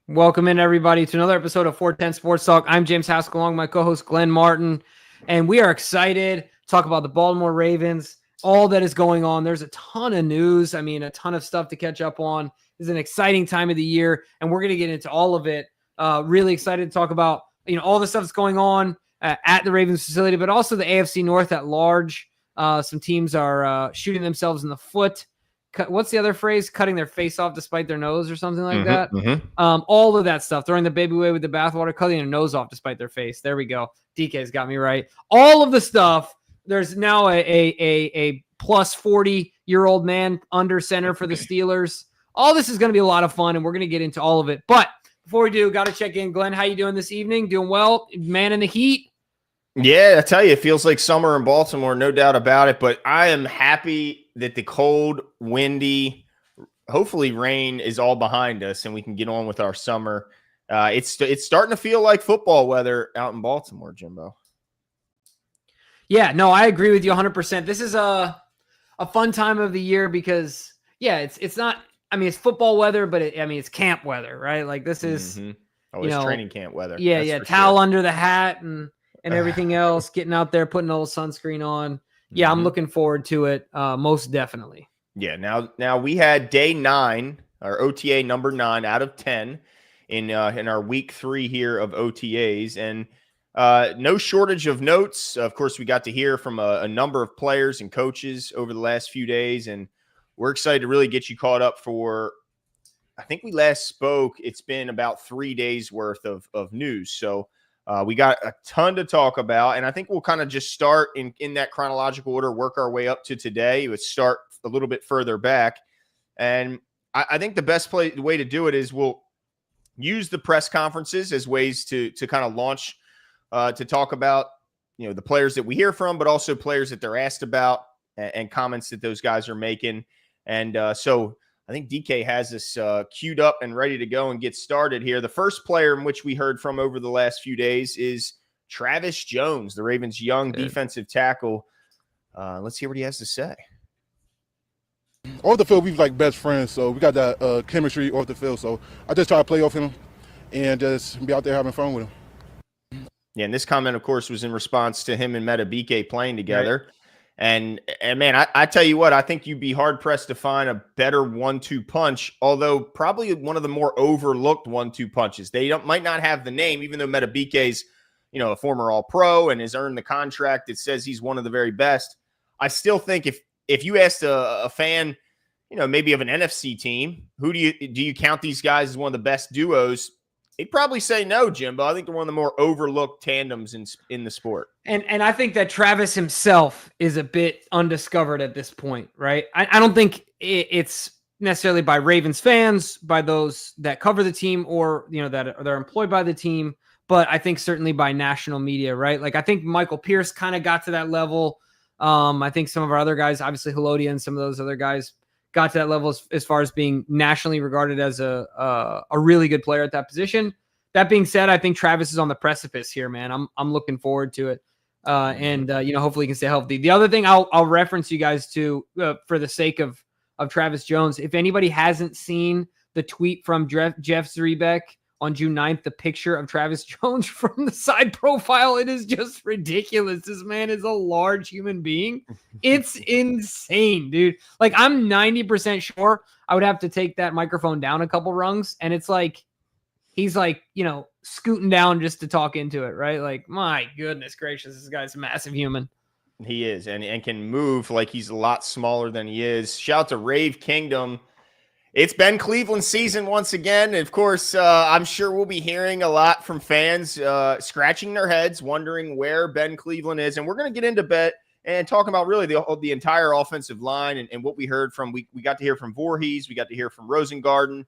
Welcome in, everybody, to another episode of 410 Sports Talk. I'm James Haskell, along with my co-host Glenn Martin, and we are excited to talk about the Baltimore Ravens, all that is going on. There's a ton of news. A ton of stuff to catch up on. It's an exciting time of the year, and we're going to get into all of it. Really excited to talk about all the stuff that's going on at the Ravens facility, but also the AFC North at large. Some teams are shooting themselves in the foot. What's the other phrase? Cutting their face off despite their nose or something like that. All of that stuff. Throwing the baby away with the bathwater, cutting their nose off despite their face. There we go. DK's got me right. All of the stuff. There's now a plus 40-year-old man under center for the Steelers. All this is going to be a lot of fun, and we're going to get into all of it. But before we do, got to check in. Glenn, how you doing this evening? Doing well? Man in the heat? Yeah, I tell you, it feels like summer in Baltimore, no doubt about it. But I am happy that the cold, windy, hopefully rain is all behind us and we can get on with our summer. It's starting to feel like football weather out in Baltimore, Jimbo. Yeah, no, I agree with you 100%. This is a fun time of the year because, yeah, it's not – it's football weather, but it's camp weather, right? Like this is It's training camp weather. Yeah, towel under the hat and everything else, getting out there, putting a little sunscreen on. Yeah, I'm looking forward to it, most definitely. Yeah, now we had day 9, our OTA number 9 out of 10 in our week 3 here of OTAs, and no shortage of notes. Of course, we got to hear from a number of players and coaches over the last few days, and we're excited to really get you caught up for, I think we last spoke, it's been about 3 days worth of news. So we got a ton to talk about, and I think we'll kind of just start in that chronological order, work our way up to today. Let's start a little bit further back. And I think the best way to do it is we'll use the press conferences as ways to kind of launch, to talk about, the players that we hear from, but also players that they're asked about and comments that those guys are making. And so I think DK has us queued up and ready to go and get started here. The first player in which we heard from over the last few days is Travis Jones, the Ravens' young defensive tackle. Let's hear what he has to say. Off the field, we like best friends, so we got that chemistry off the field. So I just try to play off him and just be out there having fun with him. Yeah, and this comment, of course, was in response to him and Metabike playing together. Right. And man, I tell you what, I think you'd be hard-pressed to find a better 1-2 punch, although probably one of the more overlooked 1-2 punches. They might not have the name, even though Metabike's, a former All-Pro and has earned the contract that says he's one of the very best. I still think if you asked a fan, maybe of an NFC team, who do you count these guys as one of the best duos? He'd probably say no, Jimbo. I think they're one of the more overlooked tandems in the sport. And I think that Travis himself is a bit undiscovered at this point, right? I don't think it's necessarily by Ravens fans, by those that cover the team or, that they're employed by the team, but I think certainly by national media, right? Like I think Michael Pierce kind of got to that level. I think some of our other guys, obviously Helodia and some of those other guys, got to that level as far as being nationally regarded as a really good player at that position. That being said, I think Travis is on the precipice here, man. I'm looking forward to it. And hopefully he can stay healthy. The other thing I'll reference you guys to for the sake of Travis Jones, if anybody hasn't seen the tweet from Jeff Zrebeck on June 9th, the picture of Travis Jones from the side profile, it is just ridiculous. This man is a large human being. It's insane, dude. Like I'm 90% sure I would have to take that microphone down a couple rungs. And it's like, he's like, scooting down just to talk into it, right? Like, my goodness gracious, this guy's a massive human. He is, and can move like he's a lot smaller than he is. Shout out to Rave Kingdom. It's been Cleveland season once again. Of course, I'm sure we'll be hearing a lot from fans scratching their heads, wondering where Ben Cleveland is. And we're going to get into Bet and talk about really the entire offensive line and what we heard from. We got to hear from Voorhees. We got to hear from Rosengarten.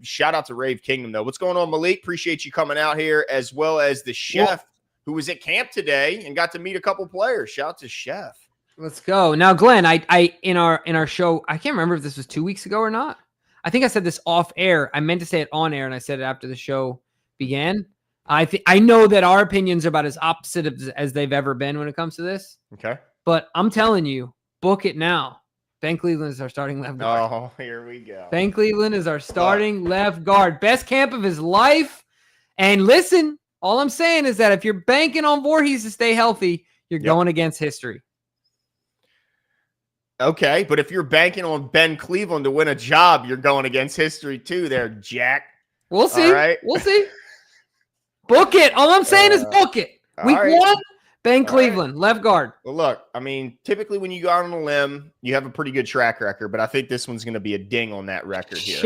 Shout out to Rave Kingdom, though. What's going on, Malik? Appreciate you coming out here, as well as the chef who was at camp today and got to meet a couple players. Shout out to Chef. Let's go. Now, Glenn, I in our show, I can't remember if this was 2 weeks ago or not. I think I said this off air. I meant to say it on air, and I said it after the show began. I know that our opinions are about as opposite as they've ever been when it comes to this. Okay. But I'm telling you, book it now. Ben Cleveland is our starting left guard. Oh, here we go. Ben Cleveland is our starting left guard. Best camp of his life. And listen, all I'm saying is that if you're banking on Voorhees to stay healthy, you're going against history. Okay, but if you're banking on Ben Cleveland to win a job, you're going against history too there, Jack. We'll see. All right. We'll see. Book it. All I'm saying is book it. Week 1, Ben Cleveland, left guard. Well, look, I mean, typically when you go out on a limb, you have a pretty good track record, but I think this one's going to be a ding on that record here.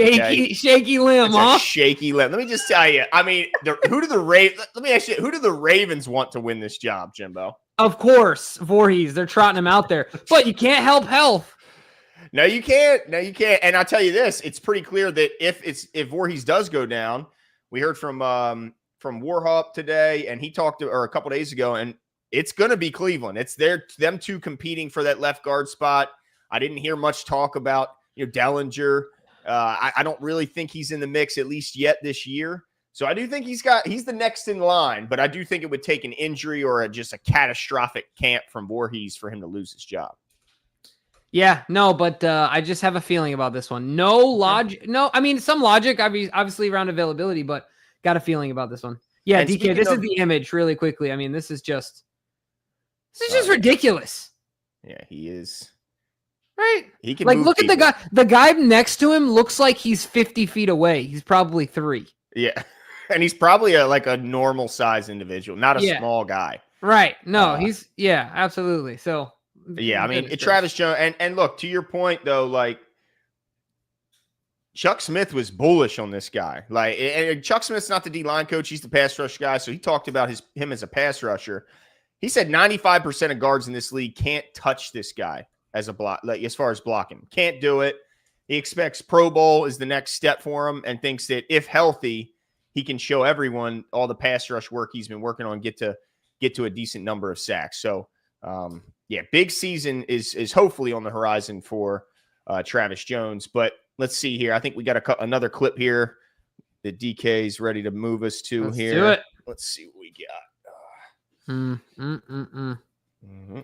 Shaky limb, huh? Shaky limb. Let me just tell you. I mean, who do the Ravens want to win this job, Jimbo? Of course, Voorhees. They're trotting him out there, but you can't help health. No, you can't. No, you can't. And I'll tell you this: it's pretty clear that if Voorhees does go down, we heard from Warhawk today, and he talked to, or a couple days ago, and it's going to be Cleveland. It's them two competing for that left guard spot. I didn't hear much talk about Dellinger. I don't really think he's in the mix at least yet this year. So I do think he's the next in line, but I do think it would take an injury or just a catastrophic camp from Voorhees for him to lose his job. Yeah, no, but I just have a feeling about this one. No logic. No, I mean, some logic, obviously around availability, but got a feeling about this one. Yeah, and DK, this is the image really quickly. I mean, this is just ridiculous. Yeah, he is. Right? He can look people. At the guy. The guy next to him looks like he's 50 feet away. He's probably 3. Yeah. And he's probably a normal size individual, not a small guy. Right. No, absolutely. So, yeah, I mean, Travis Jones, and look, to your point, though, like, Chuck Smith was bullish on this guy. Like, and Chuck Smith's not the D-line coach. He's the pass rush guy. So he talked about him as a pass rusher. He said 95% of guards in this league can't touch this guy as a block, like, as far as blocking. Can't do it. He expects Pro Bowl is the next step for him and thinks that if healthy, he can show everyone all the pass rush work he's been working on, get to a decent number of sacks. So, big season is hopefully on the horizon for Travis Jones. But let's see here. I think we got another clip here that DK's ready to move us to. Let's do it. Let's see what we got.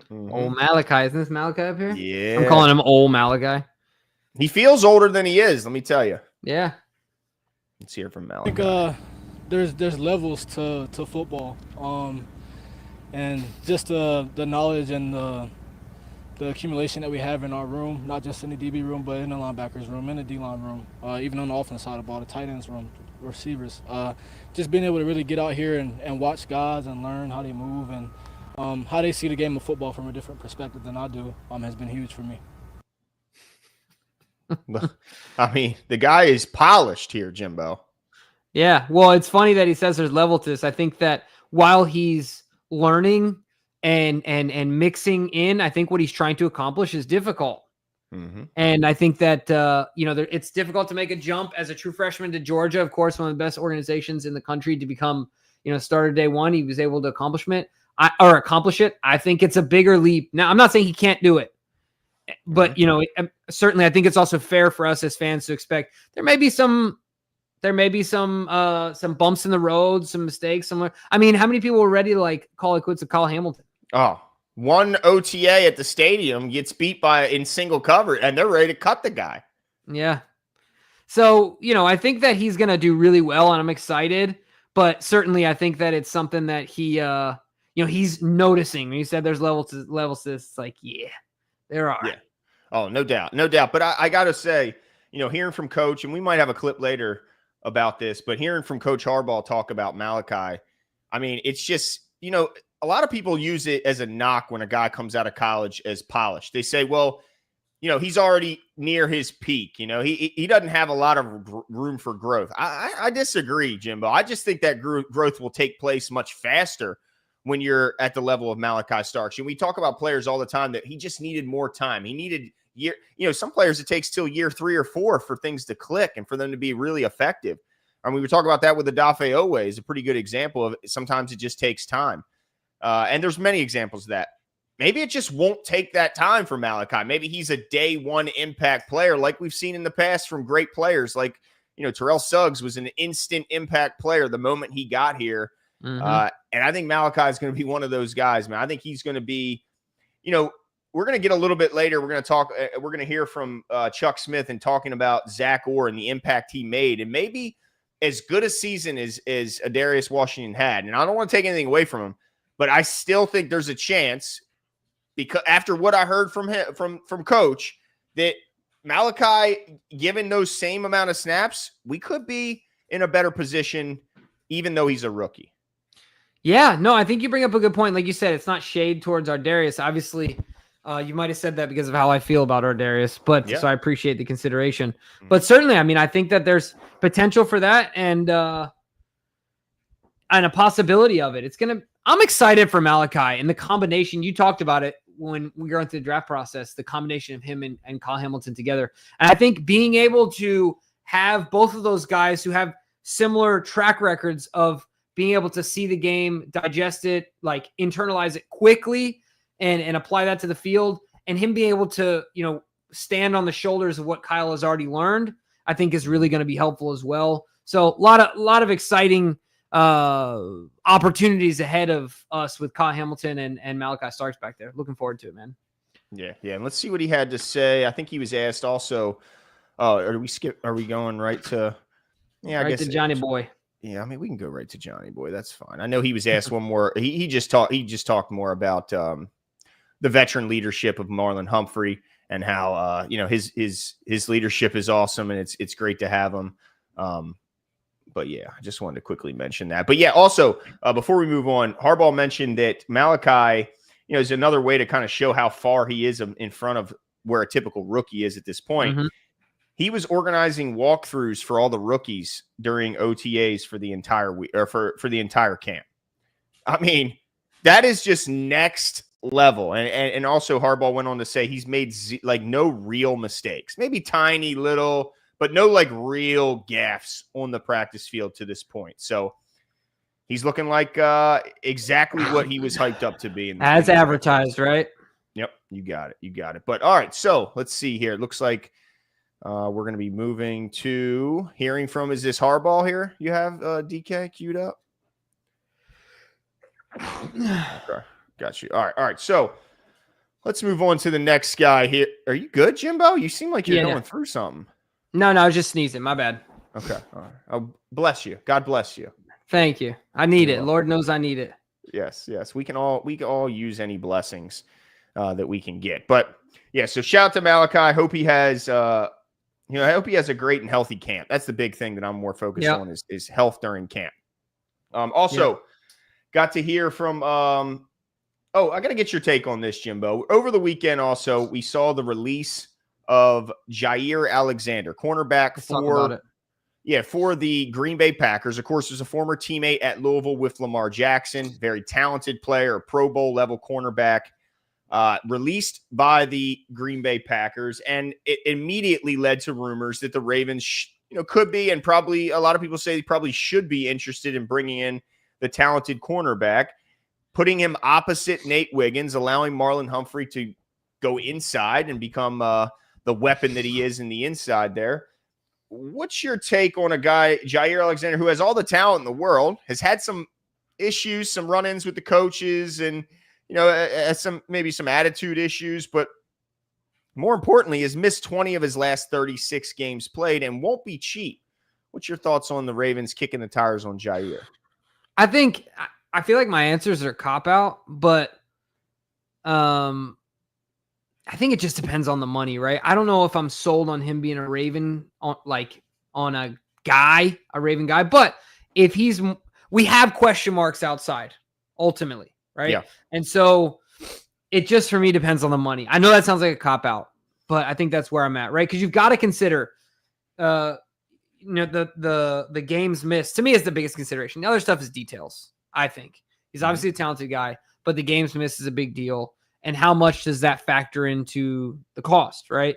Old Malachi. Isn't this Malachi up here? Yeah. I'm calling him old Malachi. He feels older than he is, let me tell you. Yeah. Let's hear from Malachi. I think there's levels to football, and just the knowledge and the accumulation that we have in our room, not just in the DB room, but in the linebackers room, in the D-line room, even on the offense side of the ball, the tight ends room, receivers. Just being able to really get out here and watch guys and learn how they move and how they see the game of football from a different perspective than I do has been huge for me. I mean, the guy is polished here, Jimbo. Yeah. Well, it's funny that he says there's level to this. I think that while he's learning and mixing in, I think what he's trying to accomplish is difficult. Mm-hmm. And I think that, it's difficult to make a jump as a true freshman to Georgia, of course, one of the best organizations in the country to become, starter day one. He was able to accomplish it. I think it's a bigger leap. Now, I'm not saying he can't do it. But, certainly I think it's also fair for us as fans to expect there may be some bumps in the road, some mistakes somewhere. I mean, how many people were ready to call it quits with Kyle Hamilton? Oh, one OTA at the stadium gets beat in single cover and they're ready to cut the guy. Yeah. So, I think that he's going to do really well and I'm excited, but certainly I think that it's something that he, he's noticing. When he said there's levels to this, it's like, yeah. There are. Yeah. Oh, no doubt. No doubt. But I got to say, hearing from Coach, and we might have a clip later about this, but hearing from Coach Harbaugh talk about Malachi, I mean, it's just, a lot of people use it as a knock when a guy comes out of college as polished. They say, well, he's already near his peak. He doesn't have a lot of room for growth. I disagree, Jimbo. I just think that growth will take place much faster when you're at the level of Malachi Starks. And we talk about players all the time that he just needed more time. He needed some players it takes till year 3 or 4 for things to click and for them to be really effective. I mean, we were talking about that with the Dafe Owe is a pretty good example of sometimes it just takes time. And there's many examples of that. Maybe it just won't take that time for Malachi. Maybe he's a day one impact player like we've seen in the past from great players. Like, Terrell Suggs was an instant impact player the moment he got here. Mm-hmm. And I think Malachi is going to be one of those guys, man. I think he's going to be, we're going to get a little bit later. We're going to talk. We're going to hear from Chuck Smith and talking about Zach Orr and the impact he made, and maybe as good a season as Adarius Washington had. And I don't want to take anything away from him, but I still think there's a chance, because after what I heard from him, from Coach, that Malachi, given those same amount of snaps, we could be in a better position, even though he's a rookie. Yeah, no, I think you bring up a good point. Like you said, it's not shade towards Ardarius. Obviously, you might have said that because of how I feel about Ardarius, but so I appreciate the consideration. But certainly, I mean, I think that there's potential for that and a possibility of it. I'm excited for Malachi and the combination. You talked about it when we were into the draft process, the combination of him and Kyle Hamilton together. And I think being able to have both of those guys who have similar track records of being able to see the game, digest it, like internalize it quickly and apply that to the field, and him being able to, stand on the shoulders of what Kyle has already learned, I think is really going to be helpful as well. So a lot of exciting opportunities ahead of us with Kyle Hamilton and Malachi Starks back there. Looking forward to it, man. Yeah. And let's see what he had to say. I think he was asked also, are we going right to I guess to Johnny Boy. Yeah, I mean, we can go right to Johnny Boy. That's fine. I know he was asked one more. He just talked more about the veteran leadership of Marlon Humphrey and how his leadership is awesome and it's great to have him. But yeah, I just wanted to quickly mention that. But yeah, also before we move on, Harbaugh mentioned that Malachi, is another way to kind of show how far he is in front of where a typical rookie is at this point. Mm-hmm. He was organizing walkthroughs for all the rookies during OTAs for the entire week, or for the entire camp. I mean, that is just next level. And also Harbaugh went on to say he's made no real mistakes, maybe tiny little, but no real gaffes on the practice field to this point. So he's looking like exactly what he was hyped up to be. As advertised, right? Yep, you got it. But all right, so let's see here. It looks like we're going to be moving to hearing from, is this Harbaugh here? You have DK queued up? Okay, got you. All right. So let's move on to the next guy here. Are you good, Jimbo? You seem like you're going through something. No, I was just sneezing. My bad. Okay. All right. Oh, bless you. God bless you. Thank you. I need it. Lord knows I need it. Yes. We can all use any blessings that we can get. But yeah, so shout out to Malachi. I hope he has I hope he has a great and healthy camp. That's the big thing that I'm more focused on is health during camp. Got to hear from I got to get your take on this, Jimbo. Over the weekend also, we saw the release of Jaire Alexander, cornerback for the Green Bay Packers. Of course, was a former teammate at Louisville with Lamar Jackson, very talented player, a Pro Bowl level cornerback. Released by the Green Bay Packers, and it immediately led to rumors that the Ravens, could be, and probably a lot of people say they probably should be interested in bringing in the talented cornerback, putting him opposite Nate Wiggins, allowing Marlon Humphrey to go inside and become the weapon that he is in the inside there. What's your take on a guy, Jaire Alexander, who has all the talent in the world, has had some issues, some run-ins with the coaches, and maybe some attitude issues, but more importantly, has missed 20 of his last 36 games played and won't be cheap. What's your thoughts on the Ravens kicking the tires on Jaire? I feel like my answers are cop-out, but I think it just depends on the money, right? I don't know if I'm sold on him being a Raven, on a Raven guy, but if we have question marks outside, ultimately. Right. Yeah. And so it just, for me, depends on the money. I know that sounds like a cop out, but I think that's where I'm at. Right. Cause you've got to consider, the games missed to me is the biggest consideration. The other stuff is details. I think he's obviously a talented guy, but the games missed is a big deal. And how much does that factor into the cost? Right.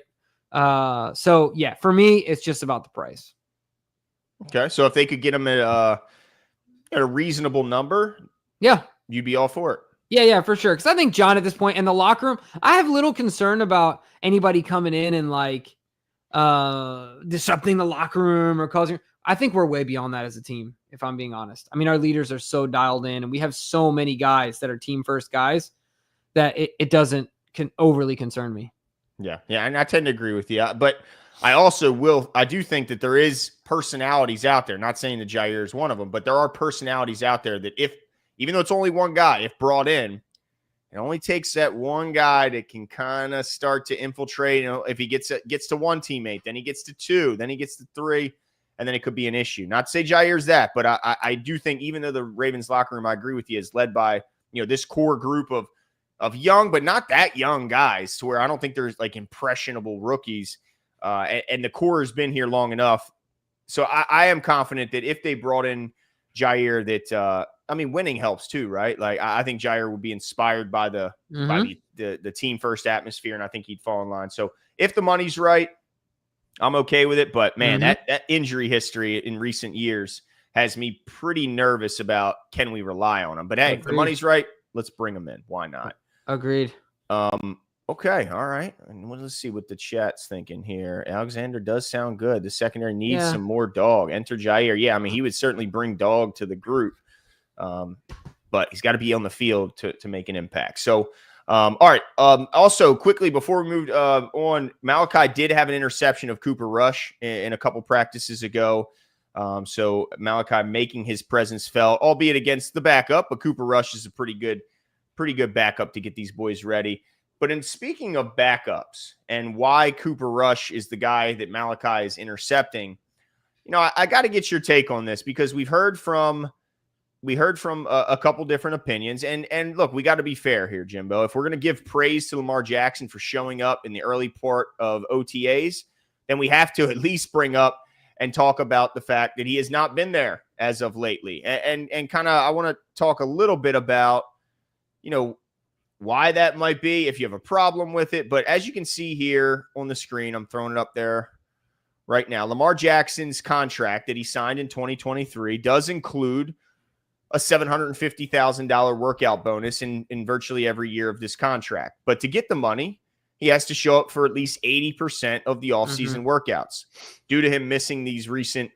So yeah, for me, it's just about the price. Okay. So if they could get him at a reasonable number. Yeah. You'd be all for it. Yeah, for sure. Because I think John, at this point in the locker room, I have little concern about anybody coming in and disrupting the locker room or causing. I think we're way beyond that as a team, if I'm being honest. I mean, our leaders are so dialed in, and we have so many guys that are team first guys that it doesn't overly concern me. Yeah, and I tend to agree with you. But I do think that there is personalities out there. Not saying that Jaire is one of them, but there are personalities out there that even though it's only one guy, if brought in, it only takes that one guy that can kind of start to infiltrate. If he gets to one teammate, then he gets to two, then he gets to three, and then it could be an issue. Not to say Jaire's that, but I do think even though the Ravens locker room, I agree with you, is led by this core group of young, but not that young guys, to where I don't think there's like impressionable rookies. And the core has been here long enough. So I am confident that if they brought in Jaire, that winning helps too, right? Like I think Jaire would be inspired by the team first atmosphere, and I think he'd fall in line. So if the money's right, I'm okay with it. But man, that injury history in recent years has me pretty nervous about, can we rely on him? But hey, if the money's right, let's bring him in. Why not? Agreed. Okay. All right. And let's see what the chat's thinking here. Alexander does sound good. The secondary needs some more dog. Enter Jaire. Yeah. I mean, he would certainly bring dog to the group. But he's got to be on the field to make an impact. So, all right. Also quickly before we moved on, Malachi did have an interception of Cooper Rush in a couple practices ago. So Malachi making his presence felt, albeit against the backup, but Cooper Rush is a pretty good backup to get these boys ready. But in speaking of backups and why Cooper Rush is the guy that Malachi is intercepting, I got to get your take on this, because we heard from a couple different opinions. And look, we got to be fair here, Jimbo. If we're going to give praise to Lamar Jackson for showing up in the early part of OTAs, then we have to at least bring up and talk about the fact that he has not been there as of lately. And kind of, I want to talk a little bit about, why that might be, if you have a problem with it. But as you can see here on the screen, I'm throwing it up there right now. Lamar Jackson's contract that he signed in 2023 does include a $750,000 workout bonus in virtually every year of this contract. But to get the money, he has to show up for at least 80% of the offseason workouts. Due to him missing these recent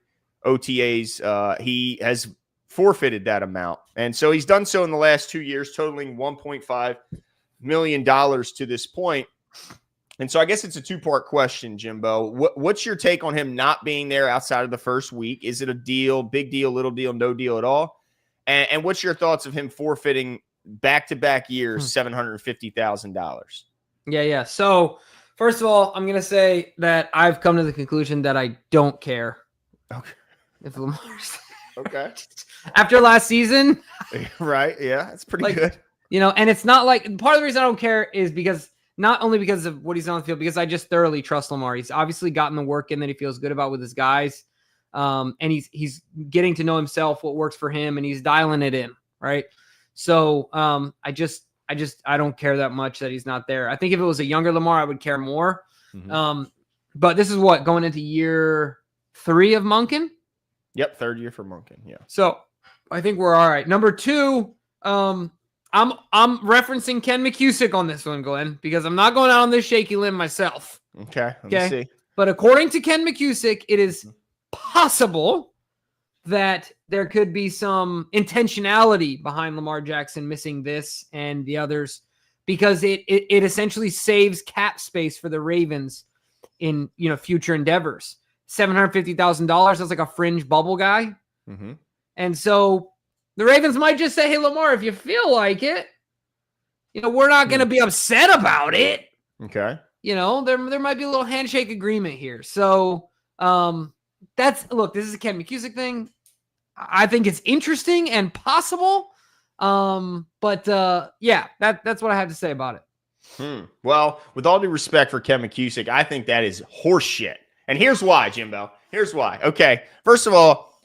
OTAs, he has forfeited that amount. And so he's done so in the last 2 years, totaling $1.5 million to this point. And so I guess it's a two-part question, Jimbo. What's your take on him not being there outside of the first week? Is it a deal, big deal, little deal, no deal at all? And what's your thoughts of him forfeiting back-to-back years, $750,000? Yeah. So first of all, I'm going to say that I've come to the conclusion that I don't care. Okay. If Lamar's okay. After last season. Right. Yeah. That's pretty good. And it's not like, part of the reason I don't care is because not only because of what he's on the field, because I just thoroughly trust Lamar. He's obviously gotten the work in that he feels good about with his guys. And he's getting to know himself, what works for him, and he's dialing it in. Right. So I don't care that much that he's not there. I think if it was a younger Lamar, I would care more. But this is going into year 3 of Monken. Yep, third year for Monken. Yeah. So I think we're all right. Number 2, I'm referencing Ken McCusick on this one, Glenn, because I'm not going out on this shaky limb myself. Okay. Let me see. But according to Ken McCusick, it is possible that there could be some intentionality behind Lamar Jackson missing this and the others, because it essentially saves cap space for the Ravens in future endeavors. $750,000. That's like a fringe bubble guy. And so the Ravens might just say, hey, Lamar, if you feel like it, we're not going to be upset about it. Okay. There might be a little handshake agreement here. So this is a Ken McCusick thing. I think it's interesting and possible. But that's what I have to say about it. Well, with all due respect for Ken McCusick, I think that is horseshit. And here's why, Jimbo. Here's why. Okay. First of all,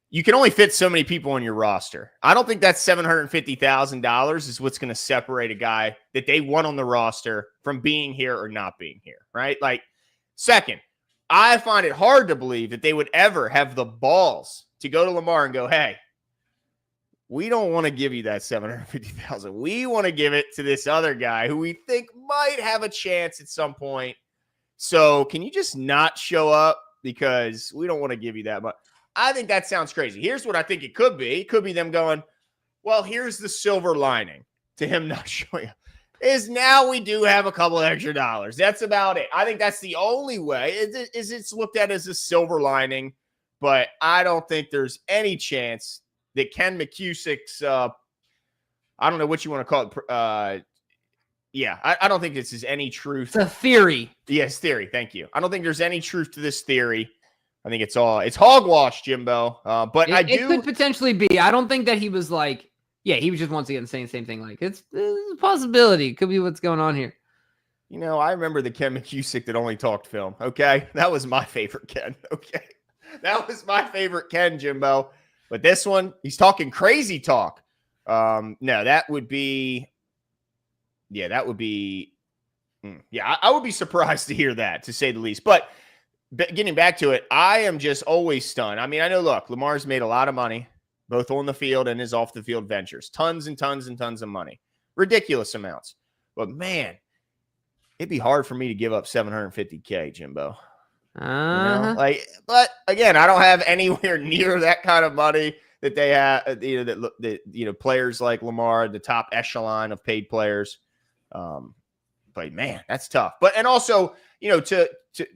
you can only fit so many people on your roster. I don't think that $750,000 is what's going to separate a guy that they want on the roster from being here or not being here, right? Like, second, I find it hard to believe that they would ever have the balls to go to Lamar and go, hey, we don't want to give you that $750,000. We want to give it to this other guy who we think might have a chance at some point. So can you just not show up, because we don't want to give you that much? I think that sounds crazy. Here's what I think it could be. It could be them going, well, here's the silver lining to him not showing up. is now we do have a couple extra dollars. That's about it. I think that's the only way. It's looked at as a silver lining, but I don't think there's any chance that Ken McCusick's I don't know what you want to call it. I don't think this is any truth. It's a theory. Yes, theory. Thank you. I don't think there's any truth to this theory. I think it's hogwash, Jimbo. But it could potentially be. I don't think that he was like, he was just once again saying the same thing. Like it's a possibility. It could be what's going on here. I remember the Ken McCusick that only talked film. Okay, that was my favorite Ken. Okay, that was my favorite Ken, Jimbo. But this one, he's talking crazy talk. No, that would be. Yeah, that would be. I would be surprised to hear that, to say the least. But getting back to it, I am just always stunned. I mean, I know, look, Lamar's made a lot of money, both on the field and his off-the-field ventures. Tons and tons and tons of money. Ridiculous amounts. But, man, it'd be hard for me to give up $750K, Jimbo. But, again, I don't have anywhere near that kind of money that they have, that players like Lamar, the top echelon of paid players. But, man, that's tough. And also, to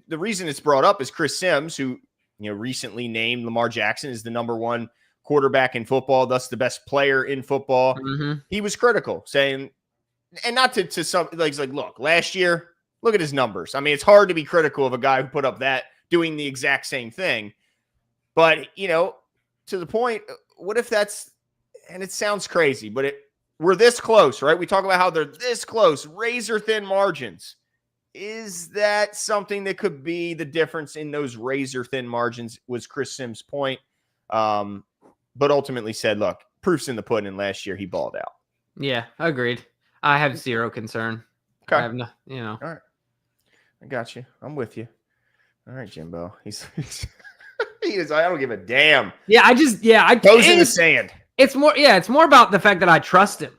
the reason it's brought up is Chris Sims, who, recently named Lamar Jackson as the #1 quarterback in football, thus the best player in football. Mm-hmm. He was critical, saying, and not to some, like, look, last year, look at his numbers. I mean, it's hard to be critical of a guy who put up that doing the exact same thing. But, to the point, what if that's, and it sounds crazy, but we're this close, right? We talk about how they're this close, razor thin margins. Is that something that could be the difference in those razor thin margins, was Chris Sims' point. But ultimately said, look, proof's in the pudding, and last year he balled out. Yeah, agreed. I have zero concern. Okay. I have no, All right. I got you. I'm with you. All right, Jimbo. He is, I don't give a damn. Yeah, I goes in the sand. It's more about the fact that I trust him.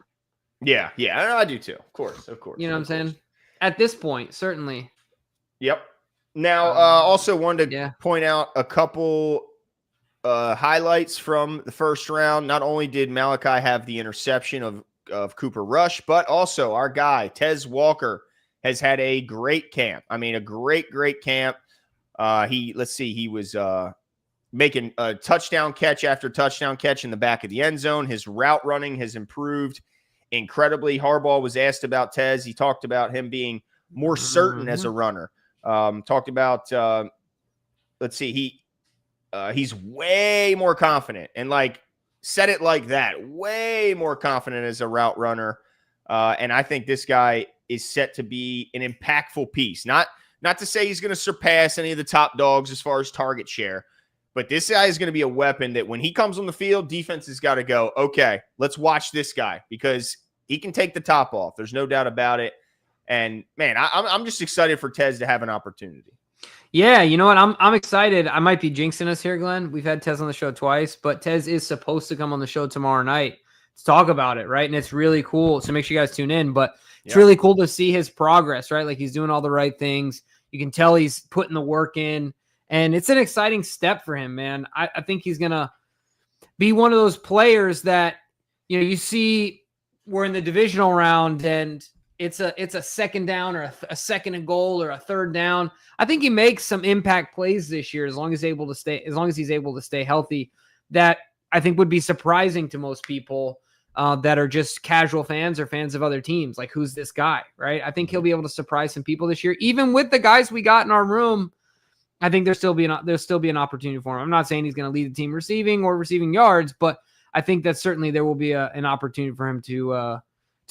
Yeah, I do too. Of course. You know what I'm saying? At this point, certainly. Yep. Now, also wanted to point out a couple highlights from the first round. Not only did Malachi have the interception of Cooper Rush, but also our guy, Tez Walker, has had a great camp. I mean, a great camp. He was making a touchdown catch after touchdown catch in the back of the end zone. His route running has improved incredibly. Harbaugh was asked about Tez. He talked about him being more certain as a runner. Talked about, he's way more confident, and said it like that, way more confident as a route runner. And I think this guy is set to be an impactful piece. Not to say he's going to surpass any of the top dogs as far as target share, but this guy is going to be a weapon that when he comes on the field, defense has got to go, okay, let's watch this guy, because he can take the top off. There's no doubt about it. And, man, I'm just excited for Tez to have an opportunity. Yeah, you know what? I'm excited. I might be jinxing us here, Glenn. We've had Tez on the show twice, but Tez is supposed to come on the show tomorrow night to talk about it, right? And it's really cool. So make sure you guys tune in. But it's really cool to see his progress, right? Like, he's doing all the right things. You can tell he's putting the work in. And it's an exciting step for him, man. I think he's going to be one of those players that, you see we're in the divisional round and it's a second down or a second and goal or a third down. I think he makes some impact plays this year as long as he's able to stay healthy. That I think would be surprising to most people that are just casual fans or fans of other teams. Like, who's this guy, right? I think he'll be able to surprise some people this year. Even with the guys we got in our room, I think there'll still be an opportunity for him. I'm not saying he's going to lead the team receiving yards, but I think that certainly there will be an opportunity for him to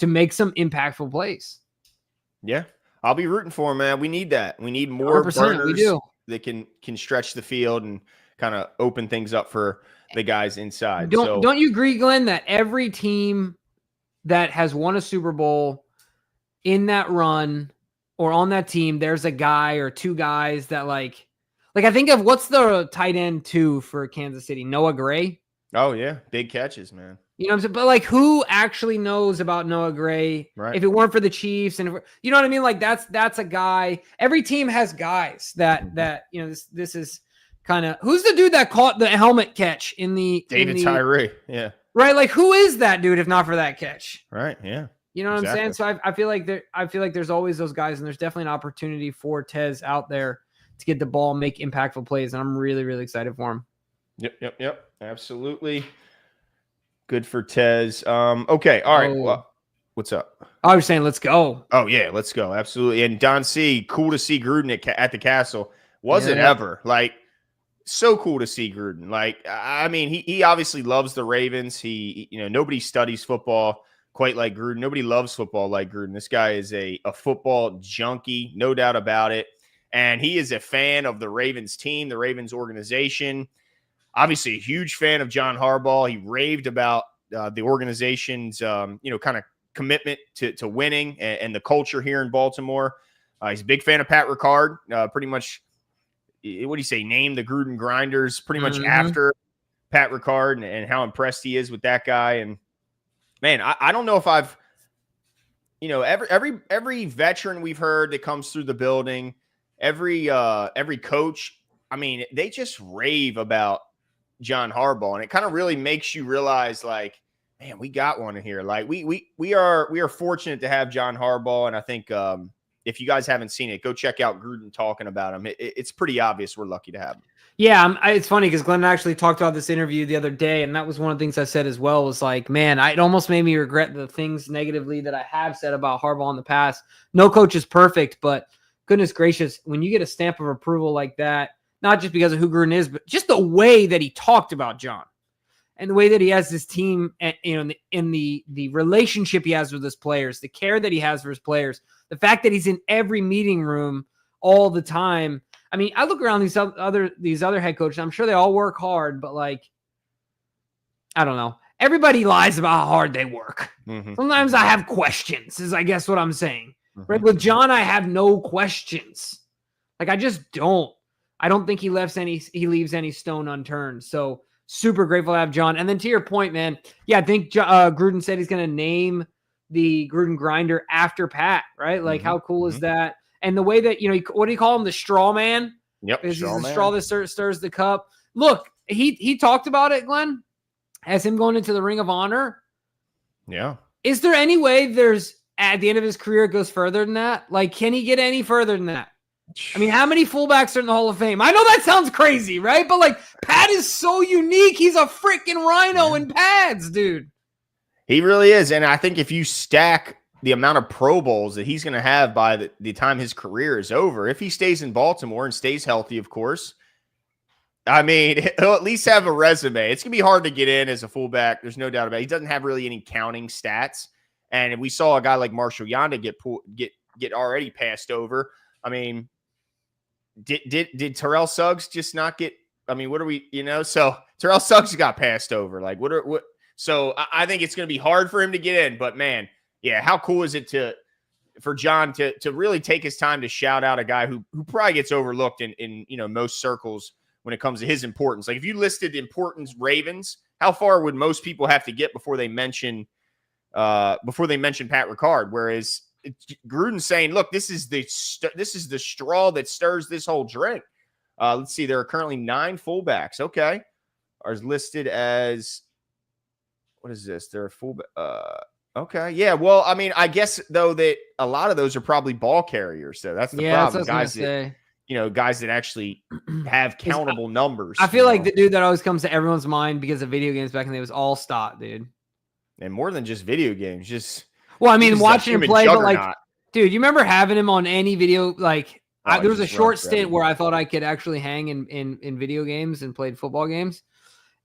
make some impactful plays. Yeah, I'll be rooting for him, man. We need that. We need more burners that can stretch the field and kind of open things up for the guys inside. Don't you agree, Glenn, that every team that has won a Super Bowl in that run or on that team, there's a guy or two guys that like I think of what's the tight end 2 for Kansas City? Noah Gray. Oh yeah. Big catches, man. You know what I'm saying? But who actually knows about Noah Gray? Right. If it weren't for the Chiefs you know what I mean? That's a guy. Every team has guys that this is kind of, who's the dude that caught the helmet catch in the David Tyree. Yeah. Right. Who is that dude if not for that catch? Right. Yeah. You know what I'm saying? So I feel like there's always those guys, and there's definitely an opportunity for Tez out there to get the ball, make impactful plays, and I'm really, really excited for him. Yep. Absolutely. Good for Tez. Okay. All right. Well, what's up? I was saying, let's go. Oh, yeah, let's go. Absolutely. And Don C, cool to see Gruden at the Castle. Wasn't ever. Like, so cool to see Gruden. Like, I mean, he obviously loves the Ravens. He, nobody studies football quite like Gruden. Nobody loves football like Gruden. This guy is a football junkie, no doubt about it. And he is a fan of the Ravens team, the Ravens organization. Obviously, a huge fan of John Harbaugh. He raved about the organization's, kind of commitment to winning and the culture here in Baltimore. He's a big fan of Pat Ricard. Pretty much, what do you say, name the Gruden Grinders pretty much after Pat Ricard and how impressed he is with that guy. And, man, I don't know if I've, every veteran we've heard that comes through the building, every coach, I mean, they just rave about John Harbaugh, and it kind of really makes you realize, like, man, we got one in here. Like, we are fortunate to have John Harbaugh, and I think if you guys haven't seen it, go check out Gruden talking about him. It's pretty obvious we're lucky to have him. Yeah, it's funny because Glenn actually talked about this interview the other day, and that was one of the things I said as well. Was like, man, it almost made me regret the things negatively that I have said about Harbaugh in the past. No coach is perfect, but goodness gracious, when you get a stamp of approval like that, not just because of who Gruden is, but just the way that he talked about John and the way that he has this team, and, in the relationship he has with his players, the care that he has for his players, the fact that he's in every meeting room all the time. I mean, I look around these other head coaches. I'm sure they all work hard, but like, I don't know. Everybody lies about how hard they work. Sometimes I have questions, is I guess what I'm saying. Right? With John, I have no questions. Like, I just don't. I don't think he leaves any stone unturned. So super grateful to have John. And then to your point, man, yeah, I think Gruden said he's going to name the Gruden Grinder after Pat, right? Like, how cool is that? And the way that, what do you call him? The straw man? Yep. He's the straw that stirs the cup. Look, he talked about it, Glenn, as him going into the Ring of Honor. Yeah. Is there any way at the end of his career, it goes further than that? Like, can he get any further than that? I mean, how many fullbacks are in the Hall of Fame? I know that sounds crazy, right? But, like, Pat is so unique. He's a freaking rhino in pads, dude. He really is. And I think if you stack the amount of Pro Bowls that he's going to have by the time his career is over, if he stays in Baltimore and stays healthy, of course, I mean, he'll at least have a resume. It's going to be hard to get in as a fullback. There's no doubt about it. He doesn't have really any counting stats. And we saw a guy like Marshall Yanda get already passed over. I mean, did Terrell Suggs just not get? I mean, what are we? So Terrell Suggs got passed over. Like, what? So I think it's going to be hard for him to get in. But man, yeah, how cool is it for John to really take his time to shout out a guy who probably gets overlooked in most circles when it comes to his importance. Like, if you listed importance Ravens, how far would most people have to get before they mention Pat Ricard? Whereas Gruden saying, look, this is the straw that stirs this whole drink. Let's see. There are currently 9 fullbacks. Okay. Are listed as, what is this? They're fullback. Okay. Yeah. Well, I mean, I guess though that a lot of those are probably ball carriers. So that's the problem. Guys that actually have countable numbers. I feel like the dude that always comes to everyone's mind because of video games back in the day was All Stott, dude. And more than just video games, well, I mean, watching him play, but like, dude, you remember having him on any video? Like, there was a short stint where I thought I could actually hang in video games and played football games.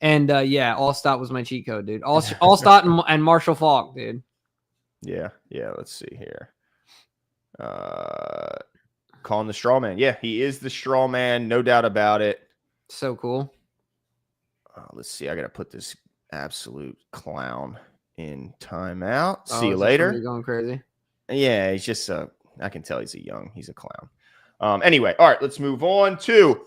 And All Stott was my cheat code, dude. All Stott and Marshall Faulk, dude. Yeah. Let's see here. Calling the straw man. Yeah, he is the straw man, no doubt about it. So cool. Let's see. I got to put this absolute clown in timeout. See you later. Going crazy. Yeah, he's just I can tell he's a clown. Anyway, all right, let's move on to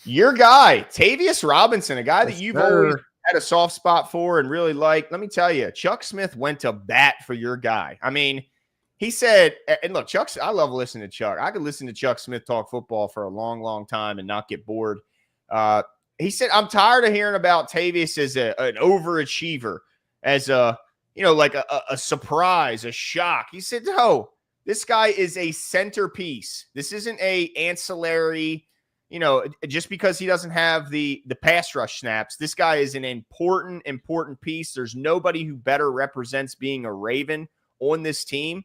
your guy, Tavius Robinson, a guy that you've always had a soft spot for and really liked. Let me tell you, Chuck Smith went to bat for your guy. I mean, he said, and look, I love listening to Chuck. I could listen to Chuck Smith talk football for a long, long time and not get bored. He said, I'm tired of hearing about Tavius as an overachiever, as like a surprise, a shock. He said, no, this guy is a centerpiece. This isn't a ancillary, just because he doesn't have the pass rush snaps. This guy is an important piece. There's nobody who better represents being a Raven on this team.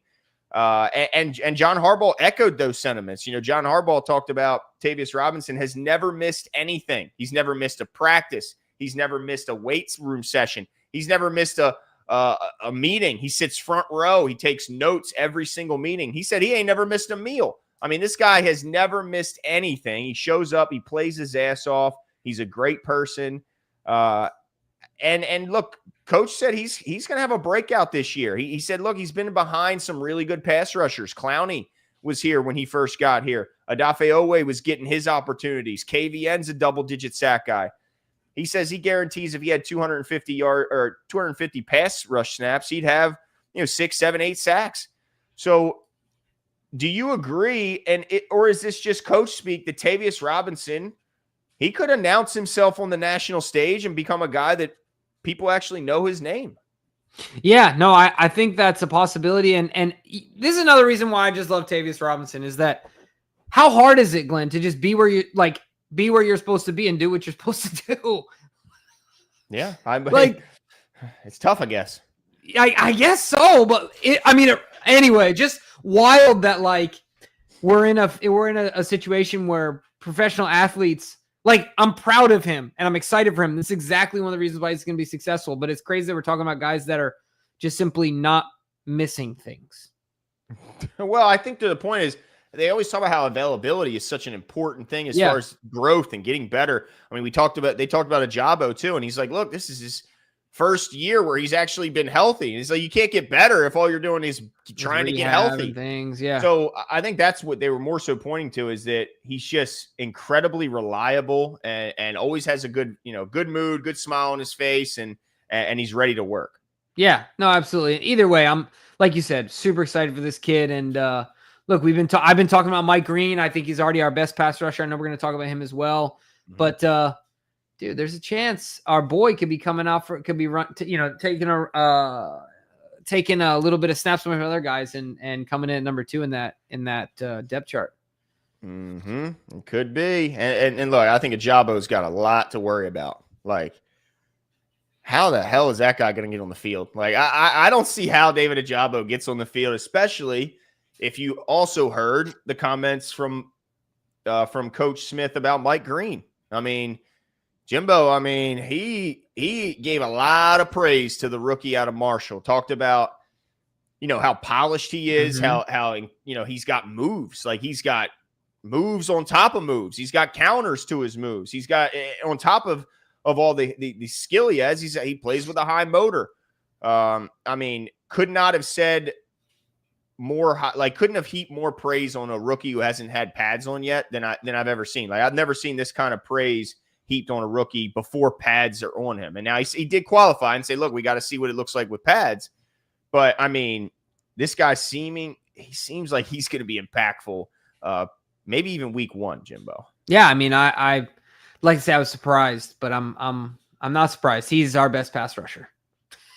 And John Harbaugh echoed those sentiments. John Harbaugh talked about Tavius Robinson has never missed anything. He's never missed a practice. He's never missed a weights room session. He's never missed a meeting. He sits front row. He takes notes every single meeting. He said he ain't never missed a meal. I mean, this guy has never missed anything. He shows up. He plays his ass off. He's a great person. And look, Coach said he's going to have a breakout this year. He said, look, he's been behind some really good pass rushers. Clowney was here when he first got here. Odafe Owe was getting his opportunities. KVN's a double-digit sack guy. He says he guarantees if he had 250 pass rush snaps, he'd have 6, 7, 8 sacks. So do you agree? Or is this just coach speak that Tavius Robinson, he could announce himself on the national stage and become a guy that people actually know his name? Yeah, no, I think that's a possibility. And this is another reason why I just love Tavius Robinson is that how hard is it, Glenn, to just be where you're supposed to be and do what you're supposed to do? Yeah, it's tough, I guess. I guess so, but anyway, just wild that we're in a situation where professional athletes, I'm proud of him and I'm excited for him. This is exactly one of the reasons why he's going to be successful. But it's crazy that we're talking about guys that are just simply not missing things. Well, I think the point is they always talk about how availability is such an important thing as far as growth and getting better. I mean, they talked about Ajabo too, and he's like, look, this is his first year where he's actually been healthy. And he's like, you can't get better if all you're doing is trying to get healthy. Things, yeah. So I think that's what they were more so pointing to, is that he's just incredibly reliable and always has a good mood, good smile on his face, and he's ready to work. Yeah, no, absolutely. Either way, I'm, like you said, super excited for this kid. And look, I've been talking about Mike Green. I think he's already our best pass rusher. I know we're going to talk about him as well. Mm-hmm. But dude, there's a chance our boy could be coming out taking a little bit of snaps from other guys and coming in at number 2 in that depth chart. Mm-hmm. It could be. And look, I think Ajabo's got a lot to worry about. How the hell is that guy going to get on the field? I don't see how David Ajabo gets on the field, especially if you also heard the comments from Coach Smith about Mike Green. I mean, Jimbo, he gave a lot of praise to the rookie out of Marshall. Talked about, how polished he is, mm-hmm. how he's got moves. He's got moves on top of moves. He's got counters to his moves. He's got, on top of all the skill he has, he plays with a high motor. Could not have said more, couldn't have heaped more praise on a rookie who hasn't had pads on yet than I've ever seen. I've never seen this kind of praise heaped on a rookie before pads are on him. And now he did qualify and say, look, we got to see what it looks like with pads. But this guy seems like he's going to be impactful. Maybe even week 1, Jimbo. Yeah. I like to say I was surprised, but I'm not surprised. He's our best pass rusher.